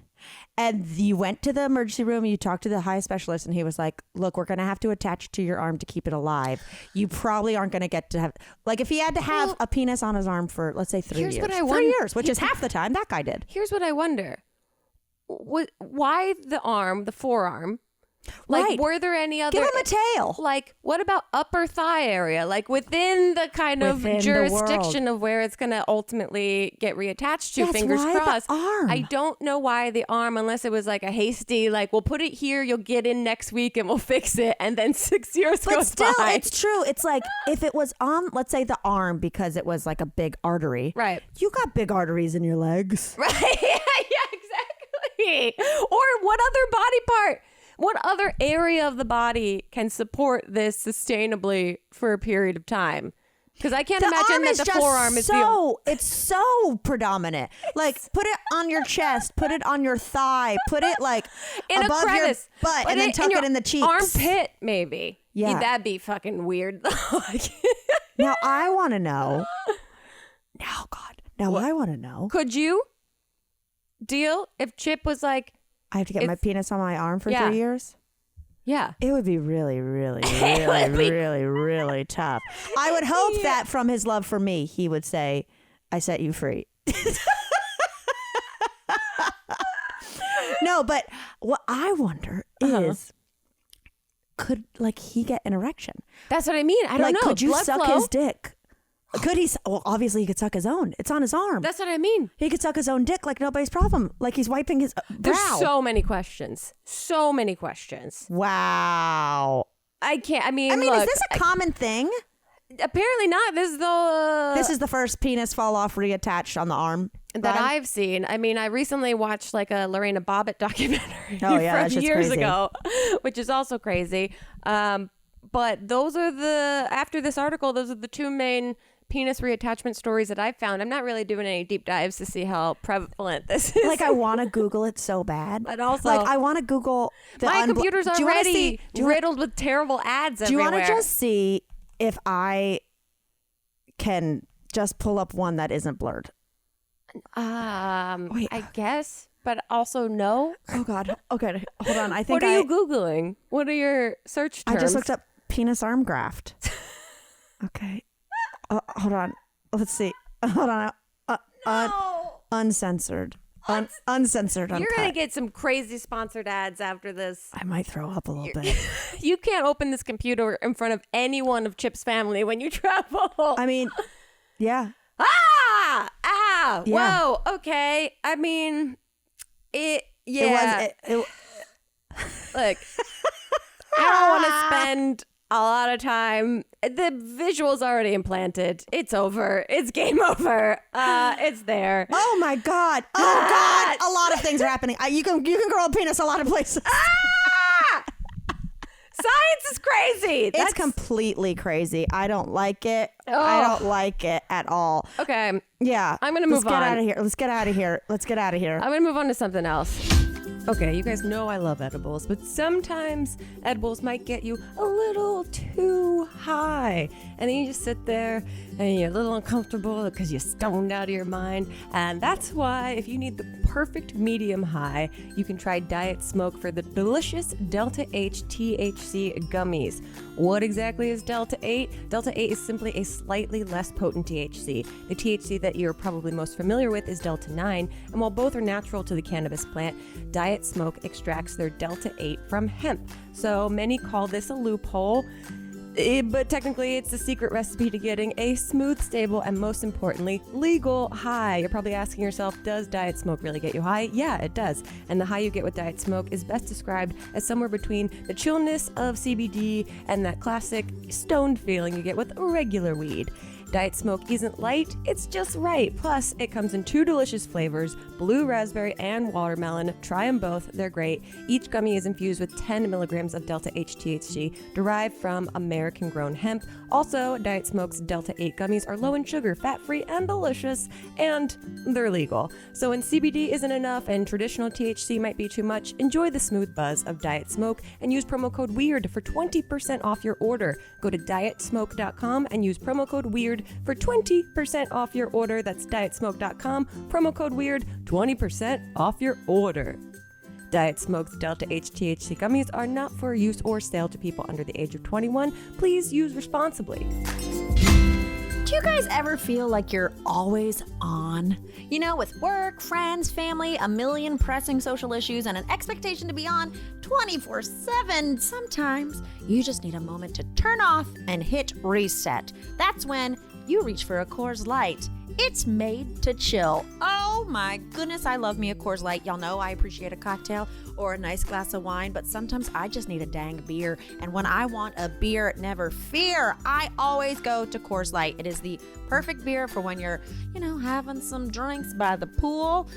[SPEAKER 2] and you went to the emergency room, you talked to the high specialist, and he was like, look, we're going to have to attach it to your arm to keep it alive. You probably aren't going to get to have, like if he had to have a penis on his arm for, let's say 3 years. 3 years, which is half the time that guy did.
[SPEAKER 1] Here's what I wonder. Why the forearm, Like,
[SPEAKER 2] Right.
[SPEAKER 1] were there any other?
[SPEAKER 2] Give him a tail.
[SPEAKER 1] Like, what about upper thigh area? Like, within the kind of
[SPEAKER 2] Within the
[SPEAKER 1] jurisdiction of where it's going to ultimately get reattached to,
[SPEAKER 2] Yes,
[SPEAKER 1] fingers
[SPEAKER 2] why the
[SPEAKER 1] crossed.
[SPEAKER 2] arm?
[SPEAKER 1] I don't know why the arm, unless it was like a hasty, like, we'll put it here, you'll get in next week and we'll fix it. And then 6 years
[SPEAKER 2] But
[SPEAKER 1] goes
[SPEAKER 2] still,
[SPEAKER 1] by.
[SPEAKER 2] it's true. It's like if it was on, let's say the arm, because it was like a big artery.
[SPEAKER 1] Right.
[SPEAKER 2] You got big arteries in your legs.
[SPEAKER 1] Right. Yeah, exactly. Or what other body part? What other area of the body can support this sustainably for a period of time? Because I can't
[SPEAKER 2] The
[SPEAKER 1] imagine
[SPEAKER 2] arm
[SPEAKER 1] that
[SPEAKER 2] is
[SPEAKER 1] the
[SPEAKER 2] just
[SPEAKER 1] forearm is
[SPEAKER 2] it's so predominant. Like put it on your chest, put it on your thigh, put it like
[SPEAKER 1] in
[SPEAKER 2] above
[SPEAKER 1] a crevice,
[SPEAKER 2] your butt, and then tuck
[SPEAKER 1] your
[SPEAKER 2] it in the cheeks.
[SPEAKER 1] armpit, maybe.
[SPEAKER 2] Yeah.
[SPEAKER 1] That'd be fucking weird.
[SPEAKER 2] Now I want to know. Now, God. Now I want to know.
[SPEAKER 1] Could you deal if Chip was like,
[SPEAKER 2] I have to get my penis on my arm for
[SPEAKER 1] Yeah.
[SPEAKER 2] 3 years?
[SPEAKER 1] yeah.
[SPEAKER 2] It would be really, really, really,
[SPEAKER 1] would be-
[SPEAKER 2] really, really tough. I would hope that from his love for me, he would say, I set you free. No, but what I wonder is, could like he get an erection?
[SPEAKER 1] That's what I mean. I don't
[SPEAKER 2] Like,
[SPEAKER 1] know.
[SPEAKER 2] could you
[SPEAKER 1] Blood
[SPEAKER 2] suck
[SPEAKER 1] flow?
[SPEAKER 2] his dick? Could he? Well, obviously he could suck his own. It's on his arm.
[SPEAKER 1] That's what I mean.
[SPEAKER 2] He could suck his own dick like nobody's problem. Like he's wiping his
[SPEAKER 1] There's
[SPEAKER 2] brow.
[SPEAKER 1] so many questions. So many questions.
[SPEAKER 2] Wow.
[SPEAKER 1] I can't. I mean,
[SPEAKER 2] I mean,
[SPEAKER 1] look,
[SPEAKER 2] is this a common thing?
[SPEAKER 1] apparently not.
[SPEAKER 2] This is the first penis fall off reattached on the arm
[SPEAKER 1] that
[SPEAKER 2] ride?
[SPEAKER 1] I've seen. I mean, I recently watched like a Lorena Bobbitt documentary
[SPEAKER 2] Oh, yeah, that's
[SPEAKER 1] from
[SPEAKER 2] just
[SPEAKER 1] years
[SPEAKER 2] crazy.
[SPEAKER 1] ago, which is also crazy. But those are after this article, those are the two main penis reattachment stories that I've found. I'm not really doing any deep dives to see how prevalent this is.
[SPEAKER 2] Like I want to Google it so bad.
[SPEAKER 1] But also,
[SPEAKER 2] like I want to Google the
[SPEAKER 1] my computer's
[SPEAKER 2] Do you wanna
[SPEAKER 1] already
[SPEAKER 2] see- do you wanna-
[SPEAKER 1] riddled with terrible ads
[SPEAKER 2] Do you
[SPEAKER 1] everywhere.
[SPEAKER 2] want to just see if I can just pull up one that isn't blurred? Wait.
[SPEAKER 1] I guess, but also no.
[SPEAKER 2] Oh God. Okay, hold on. I think
[SPEAKER 1] What are you Googling? What are your search terms?
[SPEAKER 2] I just looked up penis arm graft. Okay. Hold on. Let's see. Hold on. Uncensored. Uncensored.
[SPEAKER 1] You're
[SPEAKER 2] Uncut.
[SPEAKER 1] going to get some crazy sponsored ads after this.
[SPEAKER 2] I might throw up a little bit.
[SPEAKER 1] You can't open this computer in front of anyone of Chip's family when you travel.
[SPEAKER 2] I mean, yeah.
[SPEAKER 1] Ah!
[SPEAKER 2] Yeah.
[SPEAKER 1] Whoa. Okay. I mean, yeah.
[SPEAKER 2] It
[SPEAKER 1] Look, I don't want to spend a lot of time. The visual's already implanted. It's over. It's game over. It's there.
[SPEAKER 2] Oh my God. Oh God. A lot of things are happening. You can grow a penis a lot of places.
[SPEAKER 1] Science is crazy.
[SPEAKER 2] It's completely crazy. I don't like it. I don't like it at all.
[SPEAKER 1] Okay.
[SPEAKER 2] Yeah.
[SPEAKER 1] I'm gonna move
[SPEAKER 2] Let's get
[SPEAKER 1] on.
[SPEAKER 2] out of here. Let's get out of here. Let's get out of here.
[SPEAKER 1] I'm going to move on to something else. Okay, you guys know I love edibles, but sometimes edibles might get you a little too high. And then you just sit there and you're a little uncomfortable because you're stoned out of your mind. And that's why, if you need the perfect medium high, you can try Diet Smoke for the delicious Delta 8 THC gummies. What exactly is Delta 8? Delta 8 is simply a slightly less potent THC. The THC that you're probably most familiar with is Delta 9, and while both are natural to the cannabis plant, Diet Smoke extracts their Delta 8 from hemp. So many call this a loophole, but technically it's the secret recipe to getting a smooth, stable, and most importantly, legal high. You're probably asking yourself, does Diet Smoke really get you high? Yeah, it does. And the high you get with Diet Smoke is best described as somewhere between the chillness of CBD and that classic stoned feeling you get with regular weed. Diet Smoke isn't light, it's just right. Plus, it comes in 2 delicious flavors, blue raspberry and watermelon. Try them both, they're great. Each gummy is infused with 10 milligrams of Delta 8 THC, derived from American-grown hemp. Also, Diet Smoke's Delta 8 gummies are low in sugar, fat-free, and delicious, and they're legal. So when CBD isn't enough and traditional THC might be too much, enjoy the smooth buzz of Diet Smoke and use promo code WEIRD for 20% off your order. Go to dietsmoke.com and use promo code WEIRD for 20% off your order. That's dietsmoke.com, promo code WEIRD, 20% off your order. Diet Smoke's Delta 8 THC gummies are not for use or sale to people under the age of 21. Please use responsibly.
[SPEAKER 3] Do you guys ever feel like you're always on? You know, with work, friends, family, a million pressing social issues, and an expectation to be on 24/7. Sometimes you just need a moment to turn off and hit reset. That's when you reach for a Coors Light. It's made to chill. Oh my goodness, I love me a Coors Light. Y'all know I appreciate a cocktail or a nice glass of wine, but sometimes I just need a dang beer. And when I want a beer, never fear, I always go to Coors Light. It is the perfect beer for when you're, having some drinks by the pool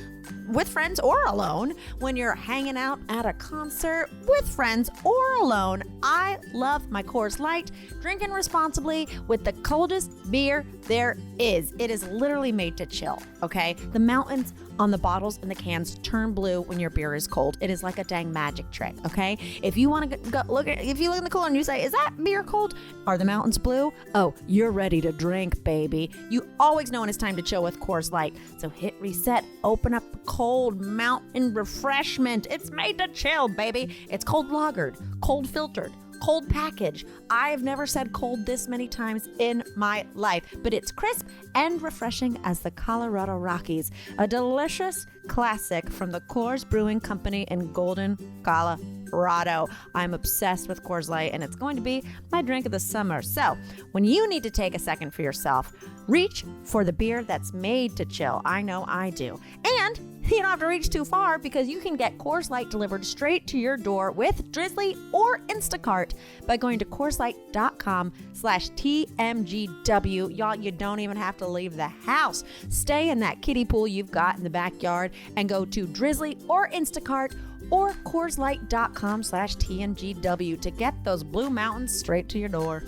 [SPEAKER 3] with friends or alone, when you're hanging out at a concert with friends or alone. I love my Coors Light, drinking responsibly with the coldest beer there is. It is literally made to chill, okay? The mountains on the bottles and the cans turn blue when your beer is cold. It is like a dang magic trick, okay? If you want to go look at, if you look in the cooler and you say, is that beer cold? Are the mountains blue? Oh, you're ready to drink, baby. You always know when it's time to chill with Coors Light. So hit reset, open up a cold mountain refreshment. It's made to chill, baby. It's cold lagered, cold filtered, cold package. I've never said cold this many times in my life, but it's crisp and refreshing as the Colorado Rockies. A delicious classic from the Coors Brewing Company in Golden, Colorado. I'm obsessed with Coors Light, and it's going to be my drink of the summer. So when you need to take a second for yourself, reach for the beer that's made to chill. I know I do. And you don't have to reach too far, because you can get Coors Light delivered straight to your door with Drizzly or Instacart by going to CoorsLight.com/TMGW. Y'all, you don't even have to leave the house. Stay in that kiddie pool you've got in the backyard and go to Drizzly or Instacart or CoorsLight.com/TMGW to get those Blue Mountains straight to your door.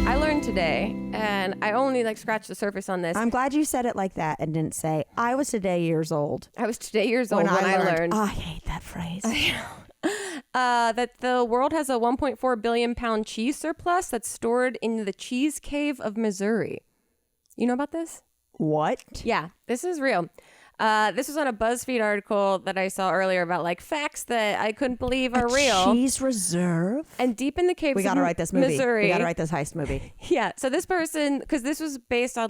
[SPEAKER 1] I learned today, and I only scratched the surface on this.
[SPEAKER 2] I'm glad you said it like that and didn't say, I was today years old.
[SPEAKER 1] I was today years old when I learned.
[SPEAKER 2] I hate that phrase.
[SPEAKER 1] That the world has a 1.4 billion pound cheese surplus that's stored in the Cheese Cave of Missouri. You know about this?
[SPEAKER 2] What?
[SPEAKER 1] Yeah, this is real. This was on a BuzzFeed article that I saw earlier about facts that I couldn't believe are real.
[SPEAKER 2] Cheese reserve?
[SPEAKER 1] And deep in the caves
[SPEAKER 2] We got to write this movie.
[SPEAKER 1] Missouri.
[SPEAKER 2] We got to write this heist movie.
[SPEAKER 1] Yeah. So this person, because this was based on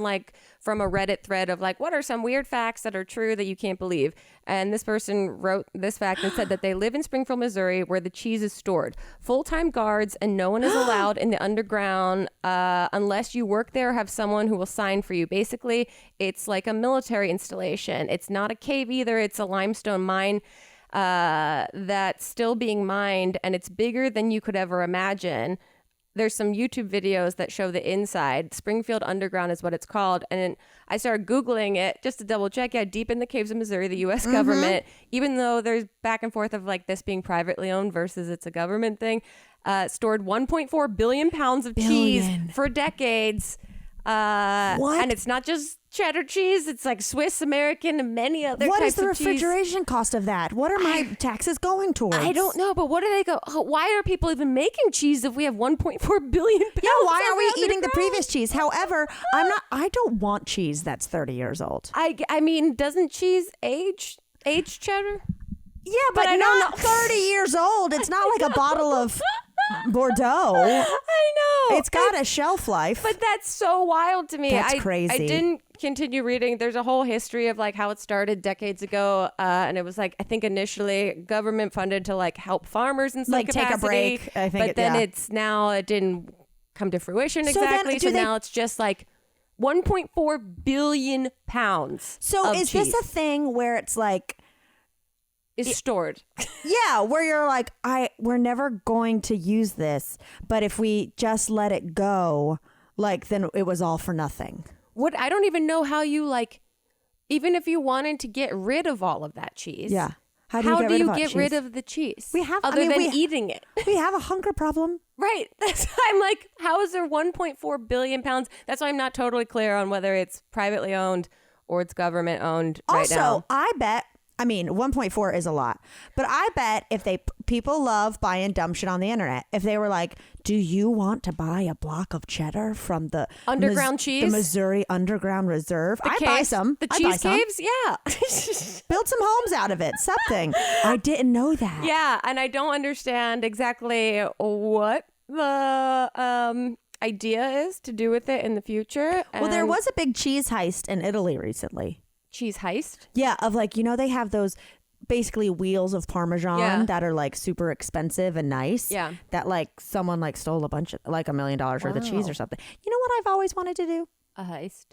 [SPEAKER 1] from a Reddit thread of what are some weird facts that are true that you can't believe. And this person wrote this fact and said that they live in Springfield, Missouri, where the cheese is stored. Full-time guards, and no one is allowed in the underground unless you work there or have someone who will sign for you. Basically, it's like a military installation. It's not a cave either. It's a limestone mine that's still being mined, and it's bigger than you could ever imagine. There's some YouTube videos that show the inside. Springfield Underground is what it's called. And I started Googling it just to double check. Yeah, deep in the caves of Missouri, the U.S. government, even though there's back and forth of this being privately owned versus it's a government thing, stored 1.4 billion pounds of cheese for decades.
[SPEAKER 2] What?
[SPEAKER 1] And it's not just cheddar cheese. It's Swiss American and many other
[SPEAKER 2] What
[SPEAKER 1] types
[SPEAKER 2] is the
[SPEAKER 1] of cheese.
[SPEAKER 2] refrigeration cost of that? What are my taxes going towards?
[SPEAKER 1] I don't know, but what do they go? Why are people even making cheese if we have 1.4 billion pounds?
[SPEAKER 2] Yeah, why are we
[SPEAKER 1] underground?
[SPEAKER 2] eating the previous cheese? However, I don't want cheese that's 30 years old.
[SPEAKER 1] I mean, doesn't cheese age cheddar?
[SPEAKER 2] Yeah, but
[SPEAKER 1] I don't
[SPEAKER 2] not
[SPEAKER 1] know.
[SPEAKER 2] 30 years old. It's not like a bottle of Bordeaux.
[SPEAKER 1] I know.
[SPEAKER 2] It's got a shelf life.
[SPEAKER 1] But that's so wild to me.
[SPEAKER 2] That's crazy.
[SPEAKER 1] I didn't continue reading. There's a whole history of how it started decades ago. And it was I think initially government funded to help farmers in some capacity.
[SPEAKER 2] Take a break. I think
[SPEAKER 1] but then it didn't come to fruition
[SPEAKER 2] So then
[SPEAKER 1] exactly. So now it's just 1.4 billion pounds.
[SPEAKER 2] So
[SPEAKER 1] of
[SPEAKER 2] is
[SPEAKER 1] cheese
[SPEAKER 2] this a thing where it's
[SPEAKER 1] is stored?
[SPEAKER 2] yeah, where you're we're never going to use this, but if we just let it go, then it was all for nothing.
[SPEAKER 1] What I don't even know how you even if you wanted to get rid of all of that cheese.
[SPEAKER 2] Yeah.
[SPEAKER 1] How do you get rid of the cheese?
[SPEAKER 2] We have
[SPEAKER 1] other than eating it.
[SPEAKER 2] We have a hunger problem.
[SPEAKER 1] Right. That's I'm how is there 1.4 billion pounds? That's why I'm not totally clear on whether it's privately owned or it's government owned right now.
[SPEAKER 2] Also, I bet 1.4 is a lot, but I bet if people love buying dumb shit on the internet. If they were do you want to buy a block of cheddar from the
[SPEAKER 1] underground cheese,
[SPEAKER 2] the Missouri Underground Reserve? I'd buy some.
[SPEAKER 1] The cheese caves, yeah.
[SPEAKER 2] Build some homes out of it. Something. I didn't know that.
[SPEAKER 1] Yeah, and I don't understand exactly what the idea is to do with it in the future.
[SPEAKER 2] Well, there was a big cheese heist in Italy recently.
[SPEAKER 1] Cheese heist?
[SPEAKER 2] Yeah, of they have those basically wheels of Parmesan that are like super expensive and nice.
[SPEAKER 1] Yeah.
[SPEAKER 2] That like someone like stole a bunch of like $1 million worth of cheese or something. You know what I've always wanted to do?
[SPEAKER 1] A heist.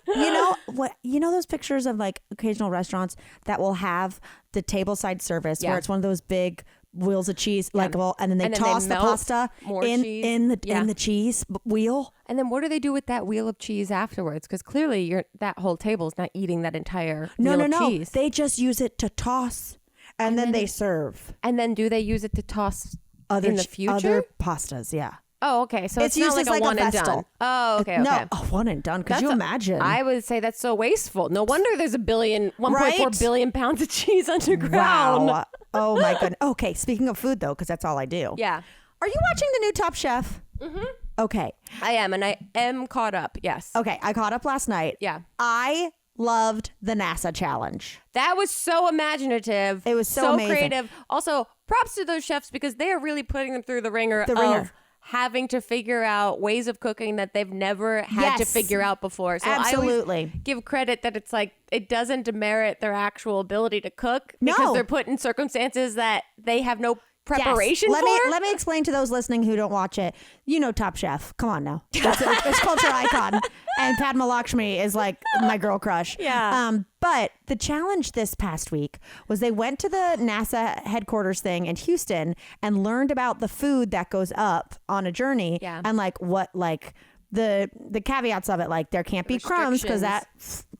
[SPEAKER 2] You know what? You know those pictures of like occasional restaurants that will have the tableside service where it's one of those big wheels of cheese, like and then they toss the pasta in the cheese wheel.
[SPEAKER 1] And then what do they do with that wheel of cheese afterwards? Because clearly that whole table is not eating that entire wheel of cheese.
[SPEAKER 2] They just use it to toss, and then they serve.
[SPEAKER 1] And then do they use it to toss in the future?
[SPEAKER 2] Other pastas, yeah.
[SPEAKER 1] Oh, okay. So it's
[SPEAKER 2] used
[SPEAKER 1] not
[SPEAKER 2] as
[SPEAKER 1] like a one and
[SPEAKER 2] vestal.
[SPEAKER 1] done. Oh, okay.
[SPEAKER 2] No,
[SPEAKER 1] okay.
[SPEAKER 2] a one and done. Could you imagine?
[SPEAKER 1] I would say that's so wasteful. No wonder there's 1.4 billion pounds of cheese underground.
[SPEAKER 2] Wow. Oh my goodness. Okay, speaking of food though, because that's all I do.
[SPEAKER 1] Yeah.
[SPEAKER 2] Are you watching the new Top Chef?
[SPEAKER 1] Mm-hmm.
[SPEAKER 2] Okay.
[SPEAKER 1] I am, and I am caught up. Yes.
[SPEAKER 2] Okay, I caught up last night.
[SPEAKER 1] Yeah.
[SPEAKER 2] I loved the NASA challenge.
[SPEAKER 1] That was so imaginative.
[SPEAKER 2] It was so amazing.
[SPEAKER 1] Creative. Also, props to those chefs because they are really putting them through the ringer of having to figure out ways of cooking that they've never had to figure out before. So
[SPEAKER 2] absolutely.
[SPEAKER 1] I always give credit that it's like it doesn't demerit their actual ability to cook because they're put in circumstances that they have no preparation for.
[SPEAKER 2] Let me explain to those listening who don't watch it. You know Top Chef. Come on now. It's culture icon. And Padma Lakshmi is like my girl crush.
[SPEAKER 1] Yeah.
[SPEAKER 2] But the challenge this past week was they went to the NASA headquarters thing in Houston and learned about the food that goes up on a journey and like what like the caveats of it, like there can't be crumbs because that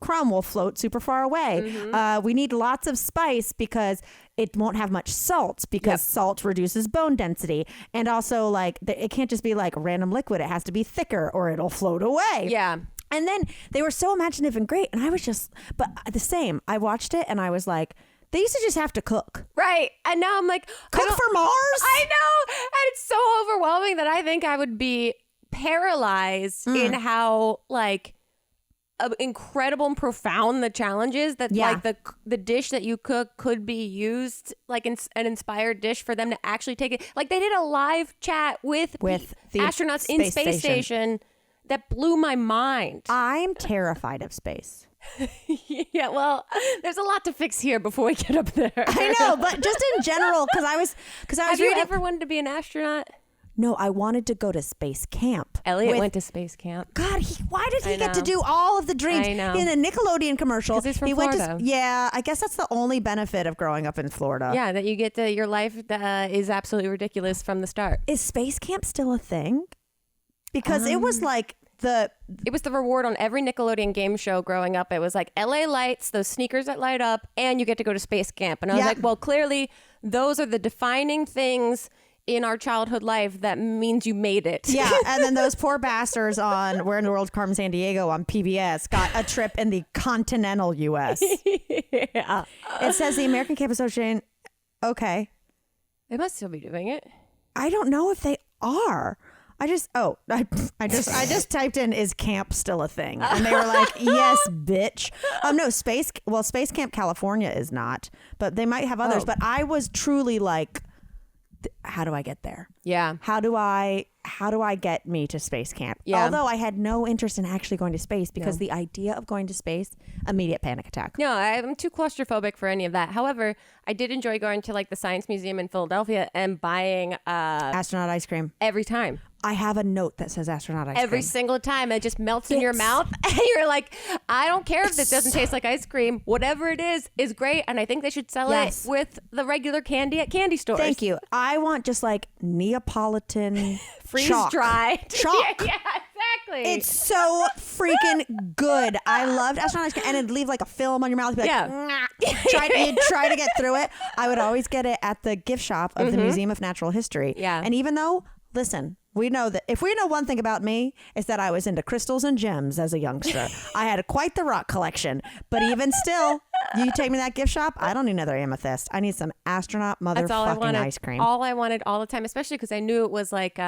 [SPEAKER 2] crumb will float super far away. We need lots of spice because it won't have much salt because salt reduces bone density. And also like it can't just be like random liquid. It has to be thicker or it'll float away.
[SPEAKER 1] Yeah.
[SPEAKER 2] And then they were so imaginative and great. And I was just, but the same, I watched it and I was like, they used to just have to cook.
[SPEAKER 1] Right. And now I'm like,
[SPEAKER 2] cook for Mars?
[SPEAKER 1] I know. And it's so overwhelming that I think I would be paralyzed in how like incredible and profound the challenge is that like the dish that you cook could be used like an inspired dish for them to actually take it. Like they did a live chat with the astronauts in space station that blew my mind.
[SPEAKER 2] I'm terrified of space.
[SPEAKER 1] Yeah, well, there's a lot to fix here before we get up there.
[SPEAKER 2] I know, but just in general, because I was
[SPEAKER 1] Have you ever wanted to be an astronaut?
[SPEAKER 2] No, I wanted to go to space camp.
[SPEAKER 1] Elliot went to space camp.
[SPEAKER 2] God, why did he get to do all of the dreams?
[SPEAKER 1] I know.
[SPEAKER 2] In a Nickelodeon commercial.
[SPEAKER 1] Because he's from Florida.
[SPEAKER 2] I guess that's the only benefit of growing up in Florida.
[SPEAKER 1] Yeah, that you get to, your life is absolutely ridiculous from the start.
[SPEAKER 2] Is space camp still a thing? Because it was like
[SPEAKER 1] it was the reward on every Nickelodeon game show growing up. It was like LA lights, those sneakers that light up, and you get to go to space camp. And I was like, well, clearly those are the defining things in our childhood life that means you made it.
[SPEAKER 2] Yeah, and then those poor bastards on Where in the World's Carmen Sandiego on PBS got a trip in the continental U.S.
[SPEAKER 1] Yeah.
[SPEAKER 2] It says the American Camp Association. Okay.
[SPEAKER 1] They must still be doing it.
[SPEAKER 2] I don't know if they are. I just typed in, is camp still a thing? And they were like, yes, bitch. No, Space Camp California is not, but they might have others. But I was truly like, how do I get there?
[SPEAKER 1] Yeah.
[SPEAKER 2] How do I get me to space camp?
[SPEAKER 1] Yeah.
[SPEAKER 2] Although I had no interest in actually going to space because the idea of going to space, immediate panic attack.
[SPEAKER 1] No, I'm too claustrophobic for any of that. However, I did enjoy going to like the Science Museum in Philadelphia and buying
[SPEAKER 2] astronaut ice cream
[SPEAKER 1] every time.
[SPEAKER 2] I have a note that says astronaut ice cream.
[SPEAKER 1] Every single time. It just melts in your mouth. And you're like, I don't care if this doesn't taste like ice cream. Whatever it is great. And I think they should sell it with the regular candy at candy stores.
[SPEAKER 2] Thank you. I want just like Neapolitan
[SPEAKER 1] freeze-dried.
[SPEAKER 2] Chalk.
[SPEAKER 1] Yeah, exactly.
[SPEAKER 2] It's so freaking good. I loved astronaut ice cream. And it'd leave like a film on your mouth. Be like, you'd try to get through it. I would always get it at the gift shop of the Museum of Natural History.
[SPEAKER 1] Yeah.
[SPEAKER 2] And even though, listen, we know that if we know one thing about me, it's that I was into crystals and gems as a youngster. I had quite the rock collection, but even still, you take me to that gift shop, I don't need another amethyst. I need some astronaut motherfucking ice cream.
[SPEAKER 1] All I wanted all the time, especially because I knew it was like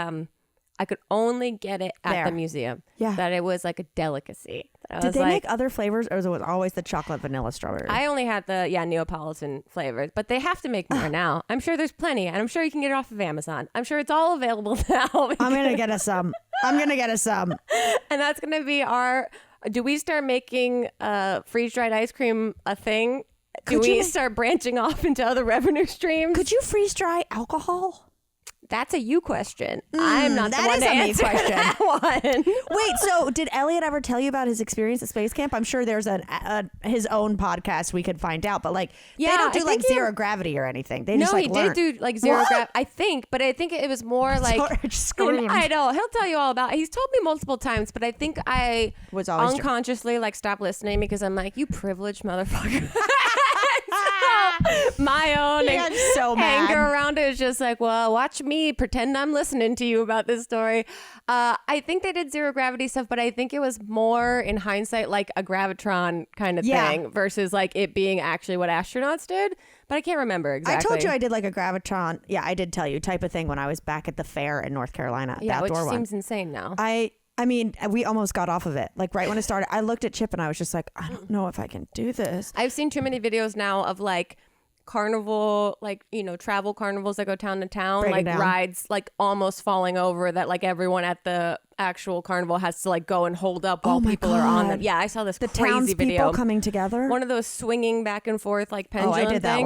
[SPEAKER 1] I could only get it at the museum.
[SPEAKER 2] Yeah.
[SPEAKER 1] That it was like a delicacy.
[SPEAKER 2] Did they make other flavors, or was it always the chocolate vanilla strawberry?
[SPEAKER 1] I only had the Neapolitan flavors, but they have to make more now. I'm sure there's plenty, and I'm sure you can get it off of Amazon. I'm sure it's all available now.
[SPEAKER 2] I'm gonna get us some.
[SPEAKER 1] And that's gonna be do we start making freeze-dried ice cream a thing Do we start branching off into other revenue streams?
[SPEAKER 2] Could you freeze dry alcohol?
[SPEAKER 1] That's a you question. I'm not the one to answer that one.
[SPEAKER 2] Wait, so did Elliot ever tell you about his experience at space camp? I'm sure there's his own podcast we could find out, but like they don't do like zero gravity or anything. They just like
[SPEAKER 1] did do like zero gravity. I think, but I think it was more like I know he'll tell you all about. He's told me multiple times, but I think I
[SPEAKER 2] was always
[SPEAKER 1] unconsciously like stopped listening because I'm like, you privileged motherfucker. My own anger around it is just like, well, watch me pretend I'm listening to you about this story. I think they did zero gravity stuff, but I think it was more in hindsight like a gravitron kind of thing versus like it being actually what astronauts did. But I can't remember exactly.
[SPEAKER 2] I told you I did like a gravitron. Yeah, I did tell you type of thing when I was back at the fair in North Carolina.
[SPEAKER 1] Yeah,
[SPEAKER 2] the outdoor
[SPEAKER 1] which
[SPEAKER 2] one.
[SPEAKER 1] Seems insane now.
[SPEAKER 2] I mean, we almost got off of it. Like right when it started, I looked at Chip and I was just like, I don't know if I can do this.
[SPEAKER 1] I've seen too many videos now of like carnival, like, you know, travel carnivals that go town to town,
[SPEAKER 2] break
[SPEAKER 1] like rides like almost falling over that like everyone at the actual carnival has to like go and hold up while people are on them. Yeah, I saw this crazy video.
[SPEAKER 2] People coming together.
[SPEAKER 1] One of those swinging back and forth like pendulum things.
[SPEAKER 2] I did that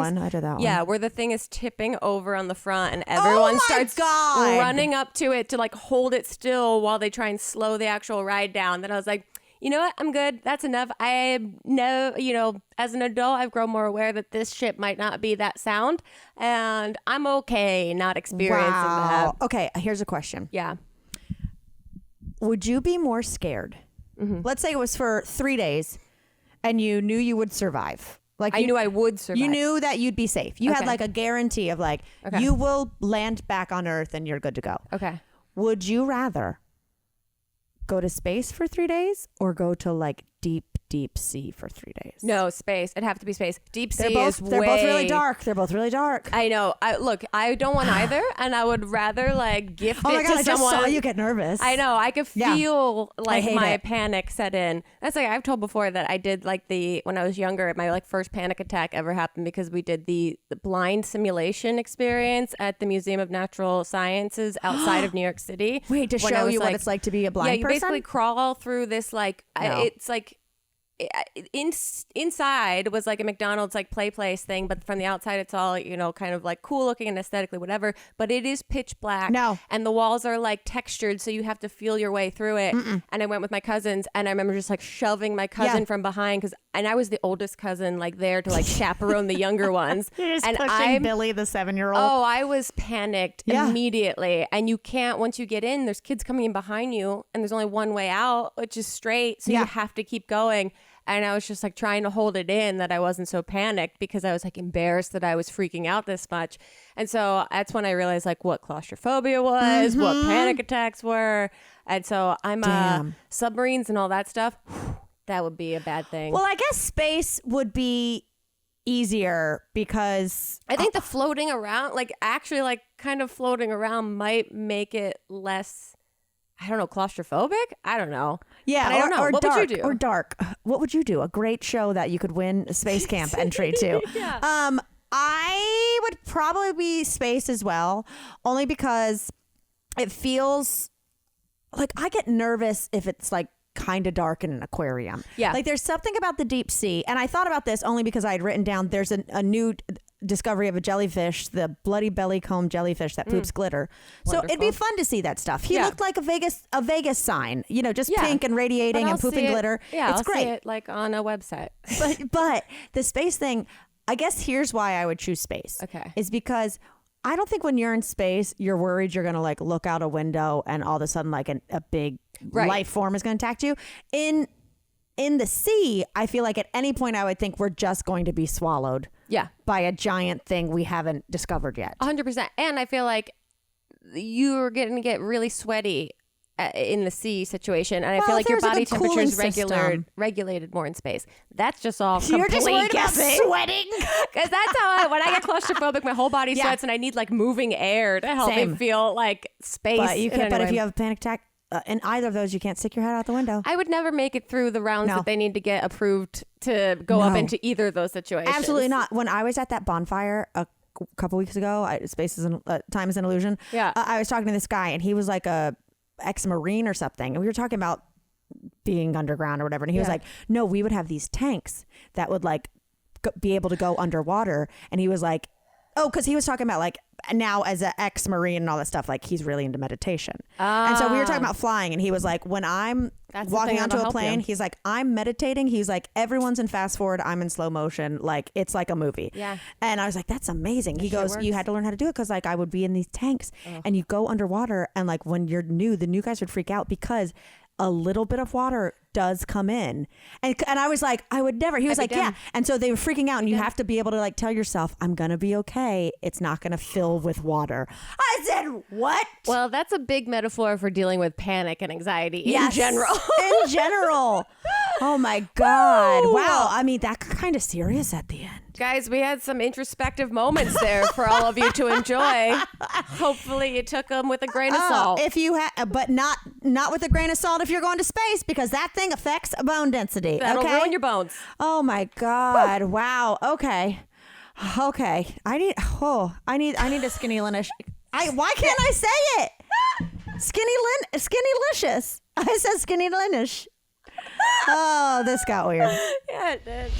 [SPEAKER 2] one.
[SPEAKER 1] Yeah, where the thing is tipping over on the front and everyone starts running up to it to like hold it still while they try and slow the actual ride down. Then I was like, you know what? I'm good. That's enough. I know, you know, as an adult, I've grown more aware that this shit might not be that sound. And I'm okay not experiencing that.
[SPEAKER 2] Okay, here's a question.
[SPEAKER 1] Yeah.
[SPEAKER 2] Would you be more scared? Mm-hmm. Let's say it was for 3 days and you knew you would survive. Like
[SPEAKER 1] I knew I would survive.
[SPEAKER 2] You knew that you'd be safe. You had like a guarantee of like, you will land back on Earth and you're good to go.
[SPEAKER 1] Okay.
[SPEAKER 2] Would you rather go to space for 3 days or go to like deep sea for 3 days?
[SPEAKER 1] No, space. It'd have to be space. Deep sea
[SPEAKER 2] they're both really dark. They're both really dark.
[SPEAKER 1] I know. I don't want either, and I would rather like gift it to someone.
[SPEAKER 2] I just saw you get nervous.
[SPEAKER 1] I know. I could feel like my panic set in. That's like I've told before that I did like when I was younger, my like first panic attack ever happened because we did the blind simulation experience at the Museum of Natural Sciences outside of New York City.
[SPEAKER 2] Wait, to show you what it's like to be a blind person?
[SPEAKER 1] Yeah, you basically crawl through this like it's like. Inside was like a McDonald's like play place thing, but from the outside it's all, you know, kind of like cool looking and aesthetically whatever, but it is pitch black. And the walls are like textured, so you have to feel your way through it. And I went with my cousins and I remember just like shoving my cousin from behind and I was the oldest cousin like there to like chaperone the younger ones.
[SPEAKER 2] You're just
[SPEAKER 1] and
[SPEAKER 2] pushing Billy the 7-year-old.
[SPEAKER 1] Oh, I was panicked immediately. And you can't, once you get in, there's kids coming in behind you and there's only one way out, which is straight, so you have to keep going. And I was just like trying to hold it in that I wasn't so panicked because I was like embarrassed that I was freaking out this much. And so that's when I realized like what claustrophobia was, what panic attacks were. And so I'm submarines and all that stuff. That would be a bad thing.
[SPEAKER 2] Well, I guess space would be easier because
[SPEAKER 1] I think the floating around, like actually like kind of floating around might make it less, I don't know, claustrophobic? I don't know.
[SPEAKER 2] Yeah,
[SPEAKER 1] but I don't know. What
[SPEAKER 2] dark,
[SPEAKER 1] would you do?
[SPEAKER 2] Or dark. What would you do? A great show that you could win a space camp entry to. I would probably be space as well, only because it feels like I get nervous if it's like kind of dark in an aquarium.
[SPEAKER 1] Yeah.
[SPEAKER 2] Like there's something about the deep sea. And I thought about this only because I had written down there's a new discovery of a jellyfish, the bloody bellycomb jellyfish that poops glitter.
[SPEAKER 1] Wonderful.
[SPEAKER 2] So it'd be fun to see that stuff. He looked like a Vegas sign, you know, just pink and radiating and pooping glitter.
[SPEAKER 1] Yeah,
[SPEAKER 2] it's
[SPEAKER 1] I'll
[SPEAKER 2] great.
[SPEAKER 1] see it like on a website.
[SPEAKER 2] but the space thing, I guess here's why I would choose space.
[SPEAKER 1] Okay.
[SPEAKER 2] Is because I don't think when you're in space, you're worried you're going to like look out a window and all of a sudden like a big life form is going to attack you. In the sea, I feel like at any point I would think we're just going to be swallowed by a giant thing we haven't discovered yet.
[SPEAKER 1] 100%. And I feel like you're going to get really sweaty in the sea situation. And I feel like your body temperature is regulated more in space. That's just all
[SPEAKER 2] You're
[SPEAKER 1] complete
[SPEAKER 2] just worried
[SPEAKER 1] guessing.
[SPEAKER 2] about sweating?
[SPEAKER 1] Because that's how when I get claustrophobic, my whole body sweats and I need like moving air to help me feel like space.
[SPEAKER 2] But you can. But if you have a panic attack, in either of those, you can't stick your head out the window.
[SPEAKER 1] I would never make it through the rounds that they need to get approved to go up into either of those situations.
[SPEAKER 2] Absolutely not. When I was at that bonfire a couple weeks ago, time is an illusion.
[SPEAKER 1] Yeah.
[SPEAKER 2] I was talking to this guy and he was like a ex-Marine or something. And we were talking about being underground or whatever. And he was like, no, we would have these tanks that would like be able to go underwater. And he was like, oh, because he was talking about like now as an ex-Marine and all that stuff, like he's really into meditation. And so we were talking about flying, and he was like, when I'm walking onto a plane, he's like, I'm meditating. He's like, everyone's in fast forward, I'm in slow motion. Like it's like a movie.
[SPEAKER 1] Yeah.
[SPEAKER 2] And I was like, that's amazing. He goes, you had to learn how to do it because like I would be in these tanks and you go underwater, and like when you're new, the new guys would freak out because a little bit of water does come in. And I was like, I would never. He was like, yeah. And so they were freaking out, and you have to be able to like tell yourself, I'm going to be okay. It's not going to fill with water. I said, what?
[SPEAKER 1] Well, that's a big metaphor for dealing with panic and anxiety in general.
[SPEAKER 2] In general. Oh my God. Ooh. Wow. I mean, that got kind of serious at the end.
[SPEAKER 1] Guys, we had some introspective moments there for all of you to enjoy. Hopefully you took them with a grain of salt.
[SPEAKER 2] If you but not with a grain of salt if you're going to space, because that thing affects bone density.
[SPEAKER 1] That'll ruin your bones.
[SPEAKER 2] Oh my God. Wow. Okay. I need a skinny linish. Why can't I say it? Skinny-licious. I said skinny linish. Oh, this got weird.
[SPEAKER 1] Yeah, it did.